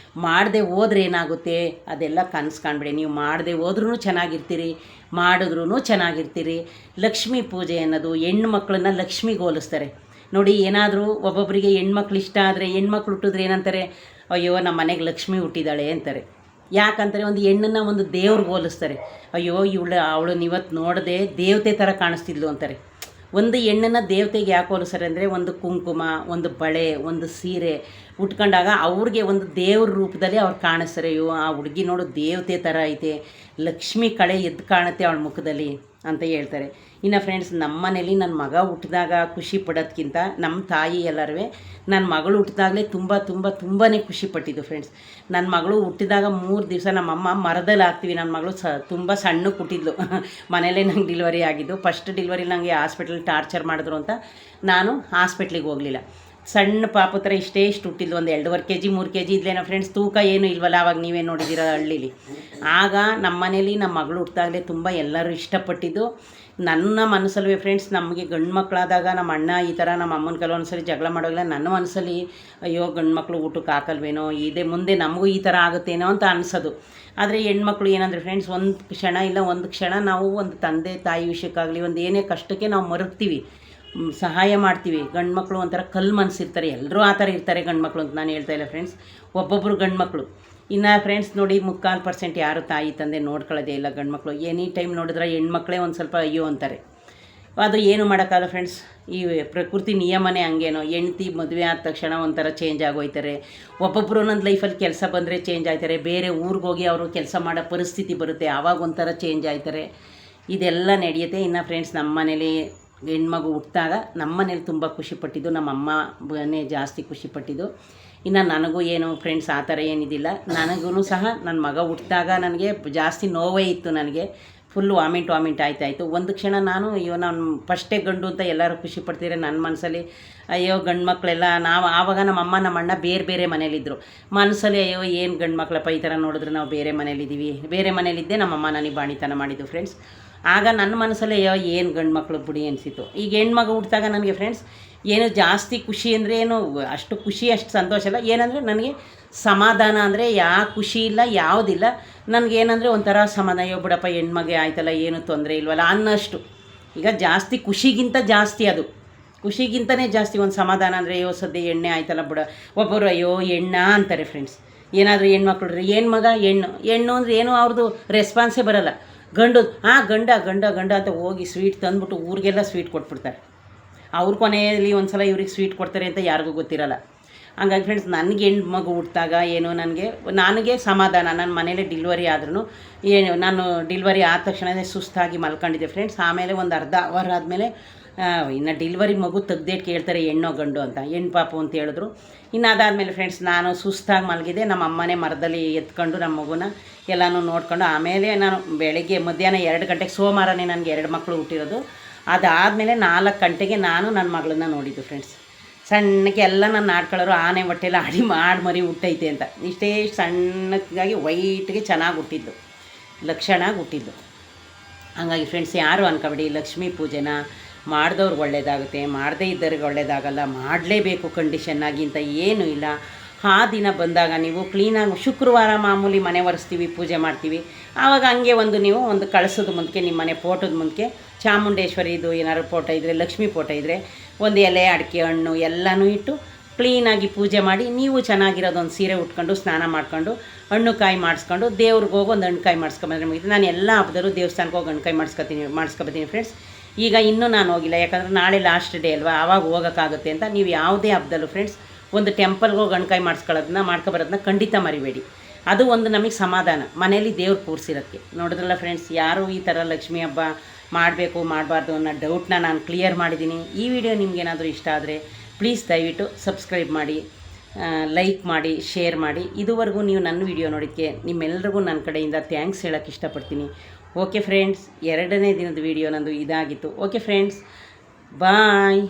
ಮಾಡದೆ ಹೋದ್ರೆ ಏನಾಗುತ್ತೆ, ಅದೆಲ್ಲ ಕನಸು ಕಾಣಬೇಡಿ. ನೀವು ಮಾಡದೆ ಹೋದ್ರೂ ಚೆನ್ನಾಗಿರ್ತೀರಿ, ಮಾಡಿದ್ರೂ ಚೆನ್ನಾಗಿರ್ತೀರಿ. ಲಕ್ಷ್ಮೀ ಪೂಜೆ ಅನ್ನೋದು ಹೆಣ್ಣು ಮಕ್ಕಳನ್ನ ಲಕ್ಷ್ಮಿಗೆ ಹೋಲಿಸ್ತಾರೆ ನೋಡಿ. ಏನಾದರೂ ಒಬ್ಬೊಬ್ಬರಿಗೆ ಹೆಣ್ಮಕ್ಳು ಇಷ್ಟ ಆದರೆ, ಹೆಣ್ಮಕ್ಳು ಹುಟ್ಟಿದ್ರೆ ಏನಂತಾರೆ, ಅಯ್ಯೋ ನಮ್ಮ ಮನೆಗೆ ಲಕ್ಷ್ಮಿ ಹುಟ್ಟಿದ್ದಾಳೆ ಅಂತಾರೆ. ಯಾಕಂತಾರೆ, ಒಂದು ಹೆಣ್ಣನ್ನು ಒಂದು ದೇವ್ರಿಗೆ ಹೋಲಿಸ್ತಾರೆ. ಅಯ್ಯೋ ಅವಳು ಇವತ್ತು ನೋಡದೆ ದೇವತೆ ಥರ ಕಾಣಿಸ್ತಿದ್ಲು ಅಂತಾರೆ. ಒಂದು ಹೆಣ್ಣನ್ನು ದೇವತೆಗೆ ಯಾಕೆ ಹೋಲಿಸ್ತಾರೆ ಅಂದರೆ, ಒಂದು ಕುಂಕುಮ, ಒಂದು ಬಳೆ, ಒಂದು ಸೀರೆ ಉಟ್ಕೊಂಡಾಗ ಅವ್ರಿಗೆ ಒಂದು ದೇವ್ರ ರೂಪದಲ್ಲಿ ಅವ್ರು ಕಾಣಿಸ್ತಾರೆ. ಅಯ್ಯೋ ಆ ಹುಡುಗಿ ನೋಡು ದೇವತೆ ಥರ ಐತೆ, ಲಕ್ಷ್ಮಿ ಕಳೆ ಎದ್ದು ಕಾಣುತ್ತೆ ಅವಳ ಮುಖದಲ್ಲಿ ಅಂತ ಹೇಳ್ತಾರೆ. ಇನ್ನು ಫ್ರೆಂಡ್ಸ್, ನಮ್ಮ ಮನೇಲಿ ನನ್ನ ಮಗ ಹುಟ್ಟಿದಾಗ ಖುಷಿ ಪಡೋದಕ್ಕಿಂತ ನಮ್ಮ ತಾಯಿ ಎಲ್ಲರೂ ನನ್ನ ಮಗಳು ಹುಟ್ಟಿದಾಗಲೇ ತುಂಬಾ ಖುಷಿಪಟ್ಟಿದ್ದು ಫ್ರೆಂಡ್ಸ್. ನನ್ನ ಮಗಳು ಹುಟ್ಟಿದಾಗ 3 ದಿವಸ ನಮ್ಮಮ್ಮ ಮರದಲ್ಲಿ ಹಾಕ್ತೀವಿ. ನನ್ನ ಮಗಳು ತುಂಬ ಸಣ್ಣಕ್ಕೆ ಹುಟ್ಟಿದ್ಲು, ಮನೇಲೇ ನಂಗೆ ಡಿಲಿವರಿ ಆಗಿದ್ದು. ಫಸ್ಟ್ ಡಿಲಿವರಿ ನನಗೆ ಹಾಸ್ಪಿಟ್ಲಲ್ಲಿ ಟಾರ್ಚರ್ ಮಾಡಿದ್ರು ಅಂತ ನಾನು ಹಾಸ್ಪಿಟ್ಲಿಗೆ ಹೋಗಲಿಲ್ಲ. ಸಣ್ಣ ಪಾಪು ಥರ ಇಷ್ಟು ಹುಟ್ಟಿದ್ಲು, ಒಂದು 2.5 kg 3 kg ಇದ್ಲೇನೋ ಫ್ರೆಂಡ್ಸ್, ತೂಕ ಏನು ಇಲ್ವಲ್ಲ. ಆವಾಗ ನೀವೇ ನೋಡಿದ್ದೀರ ಹಳ್ಳೀಲಿ. ಆಗ ನಮ್ಮ ಮನೇಲಿ ನಮ್ಮ ಮಗಳು ಹುಟ್ಟಿದಾಗಲೇ ತುಂಬ ಎಲ್ಲರೂ ಇಷ್ಟಪಟ್ಟಿದ್ದು. ನನ್ನ ಮನಸ್ಸಲ್ವೇ ಫ್ರೆಂಡ್ಸ್, ನಮಗೆ ಗಂಡು ಮಕ್ಕಳಾದಾಗ ನಮ್ಮ ಅಣ್ಣ ಈ ಥರ ನಮ್ಮ ಅಮ್ಮನ ಕೆಲವೊಂದ್ಸರಿ ಜಗಳ ಮಾಡೋಲ್ಲ. ನನ್ನ ಮನಸ್ಸಲ್ಲಿ ಅಯ್ಯೋ ಗಂಡು ಮಕ್ಕಳು ಊಟಕ್ಕೆ ಹಾಕಲ್ವೇನೋ, ಇದೇ ಮುಂದೆ ನಮಗೂ ಈ ಥರ ಆಗುತ್ತೇನೋ ಅಂತ ಅನಿಸೋದು. ಆದರೆ ಹೆಣ್ಮಕ್ಳು ಏನಂದರೆ ಫ್ರೆಂಡ್ಸ್, ಒಂದು ಕ್ಷಣ ಇಲ್ಲ ಒಂದು ಕ್ಷಣ ನಾವು ಒಂದು ತಂದೆ ತಾಯಿ ವಿಷಯಕ್ಕಾಗಲಿ ಒಂದು ಏನೇ ಕಷ್ಟಕ್ಕೆ ನಾವು ಮರುಗ್ತೀವಿ, ಸಹಾಯ ಮಾಡ್ತೀವಿ. ಗಂಡು ಮಕ್ಕಳು ಒಂಥರ ಕಲ್ಲು ಮನಸ್ಸಿರ್ತಾರೆ, ಎಲ್ಲರೂ ಆ ಥರ ಇರ್ತಾರೆ ಗಂಡು ಮಕ್ಕಳು ಅಂತ ನಾನು ಹೇಳ್ತಾ ಇಲ್ಲ ಫ್ರೆಂಡ್ಸ್, ಒಬ್ಬೊಬ್ಬರು ಗಂಡು ಮಕ್ಕಳು. ಇನ್ನು ಫ್ರೆಂಡ್ಸ್ ನೋಡಿ, 3/4% ಯಾರು ತಾಯಿ ತಂದೆ ನೋಡ್ಕೊಳ್ಳೋದೇ ಇಲ್ಲ ಗಂಡು ಮಕ್ಕಳು. ಎನಿ ಟೈಮ್ ನೋಡಿದ್ರೆ ಹೆಣ್ಮಕ್ಳೇ ಒಂದು ಸ್ವಲ್ಪ ಅಯ್ಯೋ ಅಂತಾರೆ. ಅದು ಏನು ಮಾಡೋಕ್ಕಾಗಲ್ಲ ಫ್ರೆಂಡ್ಸ್, ಈ ಪ್ರಕೃತಿ ನಿಯಮನೇ ಹಂಗೇನೋ. ಹೆಂಡ್ತಿ ಮದುವೆ ಆದ ತಕ್ಷಣ ಒಂಥರ ಚೇಂಜ್ ಆಗೋಯ್ತಾರೆ. ಒಬ್ಬೊಬ್ಬರು ಒಂದೊಂದು ಲೈಫಲ್ಲಿ ಕೆಲಸ ಬಂದರೆ ಚೇಂಜ್ ಆಯ್ತಾರೆ, ಬೇರೆ ಊರಿಗೆ ಹೋಗಿ ಅವರು ಕೆಲಸ ಮಾಡೋ ಪರಿಸ್ಥಿತಿ ಬರುತ್ತೆ, ಆವಾಗ ಒಂಥರ ಚೇಂಜ್ ಆಯ್ತಾರೆ. ಇದೆಲ್ಲ ನಡೆಯುತ್ತೆ. ಇನ್ನು ಫ್ರೆಂಡ್ಸ್, ನಮ್ಮ ಮನೇಲಿ ಹೆಣ್ಮಗು ಹುಟ್ಟಿದಾಗ ನಮ್ಮ ಮನೇಲಿ ತುಂಬ ಖುಷಿಪಟ್ಟಿದ್ದು, ನಮ್ಮ ಅಮ್ಮನೇ ಜಾಸ್ತಿ ಖುಷಿಪಟ್ಟಿದ್ದು. ಇನ್ನು ನನಗೂ ಏನು ಫ್ರೆಂಡ್ಸ್ ಆ ಥರ ಏನಿದಿಲ್ಲ. ನನಗೂ ಸಹ ನನ್ನ ಮಗ ಹುಟ್ಟಿದಾಗ ನನಗೆ ಜಾಸ್ತಿ ನೋವೇ ಇತ್ತು. ನನಗೆ ಫುಲ್ಲು ವಾಮಿಂಟ್ ಆಯ್ತಾಯಿತು. ಒಂದು ಕ್ಷಣ ಅಯ್ಯೋ ನಾನು ಫಸ್ಟೇ ಗಂಡು ಅಂತ ಎಲ್ಲರೂ ಖುಷಿಪಡ್ತೀರ, ನನ್ನ ಮನಸ್ಸಲ್ಲಿ ಅಯ್ಯೋ ಗಂಡು ಮಕ್ಕಳೆಲ್ಲ ಆವಾಗ ನಮ್ಮ ಅಮ್ಮ ನಮ್ಮ ಅಣ್ಣ ಬೇರೆ ಮನೇಲಿದ್ದರು. ಮನಸ್ಸಲ್ಲಿ ಅಯ್ಯೋ ಏನು ಗಂಡು ಮಕ್ಕಳಪ್ಪ ಈ ಥರ ನೋಡಿದ್ರೆ ನಾವು ಬೇರೆ ಮನೇಲಿದ್ದೀವಿ. ಬೇರೆ ಮನೇಲಿದ್ದೆ ನಮ್ಮಮ್ಮ ನನಗೆ ಬಾಣಿತನ ಮಾಡಿದ್ದು ಫ್ರೆಂಡ್ಸ್. ಆಗ ನನ್ನ ಮನಸ್ಸಲ್ಲಿ ಅಯ್ಯೋ ಏನು ಗಂಡು ಮಕ್ಕಳು ಬಿಡಿ ಅನಿಸಿತು. ಈಗ ಹೆಣ್ಮಗು ಹುಟ್ಟಿದಾಗ ನನಗೆ ಫ್ರೆಂಡ್ಸ್ ಏನು ಜಾಸ್ತಿ ಖುಷಿ ಅಂದರೆ ಏನು ಅಷ್ಟು ಖುಷಿ ಅಷ್ಟು ಸಂತೋಷ ಇಲ್ಲ. ಏನಂದರೆ ನನಗೆ ಸಮಾಧಾನ ಅಂದರೆ ಖುಷಿ ಇಲ್ಲ, ಯಾವುದಿಲ್ಲ. ನನಗೇನಂದರೆ ಒಂಥರ ಸಮಾಧಾನ, ಅಯ್ಯೋ ಬಿಡಪ್ಪ ಹೆಣ್ಮಗೆ ಆಯ್ತಲ್ಲ, ಏನು ತೊಂದರೆ ಇಲ್ವಲ್ಲ ಅನ್ನೋಷ್ಟು. ಈಗ ಜಾಸ್ತಿ ಖುಷಿಗಿಂತ ಜಾಸ್ತಿ, ಅದು ಖುಷಿಗಿಂತಲೇ ಜಾಸ್ತಿ ಒಂದು ಸಮಾಧಾನ ಅಂದರೆ ಅಯ್ಯೋ ಸದ್ಯ ಎಣ್ಣೆ ಆಯ್ತಲ್ಲ ಬಿಡ. ಒಬ್ಬರು ಅಯ್ಯೋ ಎಣ್ಣ ಅಂತಾರೆ ಫ್ರೆಂಡ್ಸ್, ಏನಾದರೂ ಹೆಣ್ಮಕ್ಳು ಏನು ಮಗ ಹೆಣ್ಣು ಅಂದರೆ ಏನೋ ಅವ್ರದ್ದು ರೆಸ್ಪಾನ್ಸೇ ಬರೋಲ್ಲ. ಗಂಡು ಗಂಡ ಅಂತ ಹೋಗಿ ಸ್ವೀಟ್ ತಂದುಬಿಟ್ಟು ಊರಿಗೆಲ್ಲ ಸ್ವೀಟ್ ಕೊಟ್ಬಿಡ್ತಾರೆ. ಅವ್ರ ಕೊನೆಯಲ್ಲಿ ಒಂದು ಸಲ ಇವ್ರಿಗೆ ಸ್ವೀಟ್ ಕೊಡ್ತಾರೆ ಅಂತ ಯಾರಿಗೂ ಗೊತ್ತಿರಲ್ಲ. ಹಂಗಾಗಿ ಫ್ರೆಂಡ್ಸ್, ನನಗೆ ಹೆಣ್ಮಗು ಹುಟ್ಟಿದಾಗ ಏನೋ ನನಗೆ ಸಮಾಧಾನ. ನನ್ನ ಮನೇಲಿ ಡಿಲಿವರಿ ಆದ್ರೂ ನಾನು ಡಿಲಿವರಿ ಆದ ತಕ್ಷಣ ಸುಸ್ತಾಗಿ ಮಲ್ಕೊಂಡಿದ್ದೆ ಫ್ರೆಂಡ್ಸ್. ಆಮೇಲೆ ಒಂದು ಅರ್ಧ ಅವರ್ ಆದಮೇಲೆ ಇನ್ನು ಡಿಲಿವರಿ ಮಗು ತೆಗ್ದೇಟ್ ಕೇಳ್ತಾರೆ ಹೆಣ್ಣೋ ಗಂಡು ಅಂತ, ಹೆಣ್ಣು ಪಾಪು ಅಂತ ಹೇಳಿದ್ರು. ಇನ್ನು ಅದಾದಮೇಲೆ ಫ್ರೆಂಡ್ಸ್ ನಾನು ಸುಸ್ತಾಗಿ ಮಲಗಿದೆ. ನಮ್ಮ ಅಮ್ಮನೇ ಮರದಲ್ಲಿ ಎತ್ಕೊಂಡು ನಮ್ಮ ಮಗುನ ಎಲ್ಲನೂ ನೋಡ್ಕೊಂಡು, ಆಮೇಲೆ ನಾನು ಬೆಳಗ್ಗೆ ಮಧ್ಯಾಹ್ನ 2 ಗಂಟೆಗೆ, ಸೋಮವಾರನೇ ನನಗೆ 2 ಮಕ್ಕಳು ಹುಟ್ಟಿರೋದು. ಅದಾದಮೇಲೆ 4 ಗಂಟೆಗೆ ನಾನು ನನ್ನ ಮಗಳನ್ನ ನೋಡಿದ್ದು ಫ್ರೆಂಡ್ಸ್. ಸಣ್ಣಕ್ಕೆ ಎಲ್ಲ ನನ್ನ ಆಡ್ಕೊಳ್ಳೋರು ಆನೆ ಹೊಟ್ಟೆಲ್ಲ ಅಡಿ ಮರಿ ಹುಟ್ಟೈತೆ ಅಂತ. ಇಷ್ಟೇ ಸಣ್ಣಗಾಗಿ ವೈಟ್ಗೆ ಚೆನ್ನಾಗಿ ಹುಟ್ಟಿದ್ದು, ಲಕ್ಷಣಾಗಿ ಹುಟ್ಟಿದ್ದು. ಹಂಗಾಗಿ ಫ್ರೆಂಡ್ಸ್, ಯಾರು ಅನ್ಕೊಬೇಡಿ, ಲಕ್ಷ್ಮೀ ಪೂಜೆನ ಮಾಡಿದವ್ರಿಗೆ ಒಳ್ಳೇದಾಗುತ್ತೆ, ಮಾಡದೇ ಇದ್ದವ್ರಿಗೆ ಒಳ್ಳೇದಾಗಲ್ಲ. ಮಾಡಲೇಬೇಕು ಕಂಡೀಷನ್ನಾಗಿ ಅಂತ ಏನೂ ಇಲ್ಲ. ಆ ದಿನ ಬಂದಾಗ ನೀವು ಕ್ಲೀನಾಗಿ, ಶುಕ್ರವಾರ ಮಾಮೂಲಿ ಮನೆ ಒರೆಸ್ತೀವಿ, ಪೂಜೆ ಮಾಡ್ತೀವಿ. ಆವಾಗ ಹಂಗೆ ನೀವು ಒಂದು ಕಳಸದ ಮುಂದಕ್ಕೆ, ನಿಮ್ಮ ಮನೆ ಫೋಟೋದ ಮುಂದಕ್ಕೆ ಚಾಮುಂಡೇಶ್ವರಿದು ಏನಾದ್ರು ಫೋಟೋ ಇದ್ದರೆ, ಲಕ್ಷ್ಮೀ ಫೋಟೋ ಇದ್ದರೆ ಒಂದು ಎಲೆ, ಅಡಿಕೆ, ಹಣ್ಣು ಎಲ್ಲನೂ ಇಟ್ಟು ಕ್ಲೀನಾಗಿ ಪೂಜೆ ಮಾಡಿ ನೀವು ಚೆನ್ನಾಗಿರೋದೊಂದು ಸೀರೆ ಉಟ್ಕೊಂಡು ಸ್ನಾನ ಮಾಡ್ಕೊಂಡು ಹಣ್ಣು ಕಾಯಿ ಮಾಡಿಸ್ಕೊಂಡು ದೇವ್ರಿಗೆ ಹೋಗಿ ಒಂದು ಹಣ್ಣು ಕಾಯಿ ಮಾಡಿಸ್ಕೊಂಬಂದ್ರೆ ಮುಗಿತು. ನಾನು ಎಲ್ಲ ಹಬ್ಬದಲ್ಲೂ ದೇವಸ್ಥಾನಕ್ಕೆ ಹೋಗಿ ಹಣ್ಣು ಕಾಯಿ ಮಾಡಿಸ್ಕೊಬತ್ತೀನಿ ಫ್ರೆಂಡ್ಸ್. ಈಗ ಇನ್ನೂ ನಾನು ಹೋಗಿಲ್ಲ, ಯಾಕಂದರೆ ನಾಳೆ ಲಾಸ್ಟ್ ಡೇ ಅಲ್ವಾ, ಆವಾಗ ಹೋಗೋಕ್ಕಾಗುತ್ತೆ ಅಂತ. ನೀವು ಯಾವುದೇ ಹಬ್ಬದಲ್ಲೂ ಫ್ರೆಂಡ್ಸ್ ಒಂದು ಟೆಂಪಲ್ಗೆ ಹೋಗಿ ಹಣ್ಣು ಕಾಯಿ ಮಾಡ್ಕೊಬರೋದನ್ನ ಖಂಡಿತ ಮರಿಬೇಡಿ. ಅದು ಒಂದು ನಮಗೆ ಸಮಾಧಾನ, ಮನೇಲಿ ದೇವ್ರು ಕೂರಿಸಿರೋಕ್ಕೆ. ನೋಡಿದ್ರಲ್ಲ ಫ್ರೆಂಡ್ಸ್, ಯಾರು ಈ ಥರ ಲಕ್ಷ್ಮೀ ಹಬ್ಬ ಮಾಡಬೇಕು ಮಾಡಬಾರ್ದು ಅನ್ನೋ ಡೌಟ್ನ ನಾನು ಕ್ಲಿಯರ್ ಮಾಡಿದ್ದೀನಿ. ಈ ವಿಡಿಯೋ ನಿಮಗೇನಾದರೂ ಇಷ್ಟ ಆದರೆ ಪ್ಲೀಸ್ ದಯವಿಟ್ಟು ಸಬ್ಸ್ಕ್ರೈಬ್ ಮಾಡಿ, ಲೈಕ್ ಮಾಡಿ, ಶೇರ್ ಮಾಡಿ. ಇದುವರೆಗೂ ನೀವು ನನ್ನ ವಿಡಿಯೋ ನೋಡೋಕ್ಕೆ ನಿಮ್ಮೆಲ್ಲರಿಗೂ ನನ್ನ ಕಡೆಯಿಂದ ಥ್ಯಾಂಕ್ಸ್ ಹೇಳೋಕ್ಕೆ ಇಷ್ಟಪಡ್ತೀನಿ. ಓಕೆ ಫ್ರೆಂಡ್ಸ್, 2ನೇ ದಿನದ ವಿಡಿಯೋ ನಂದು ಇದಾಗಿತ್ತು. ಓಕೆ ಫ್ರೆಂಡ್ಸ್, ಬಾಯ್.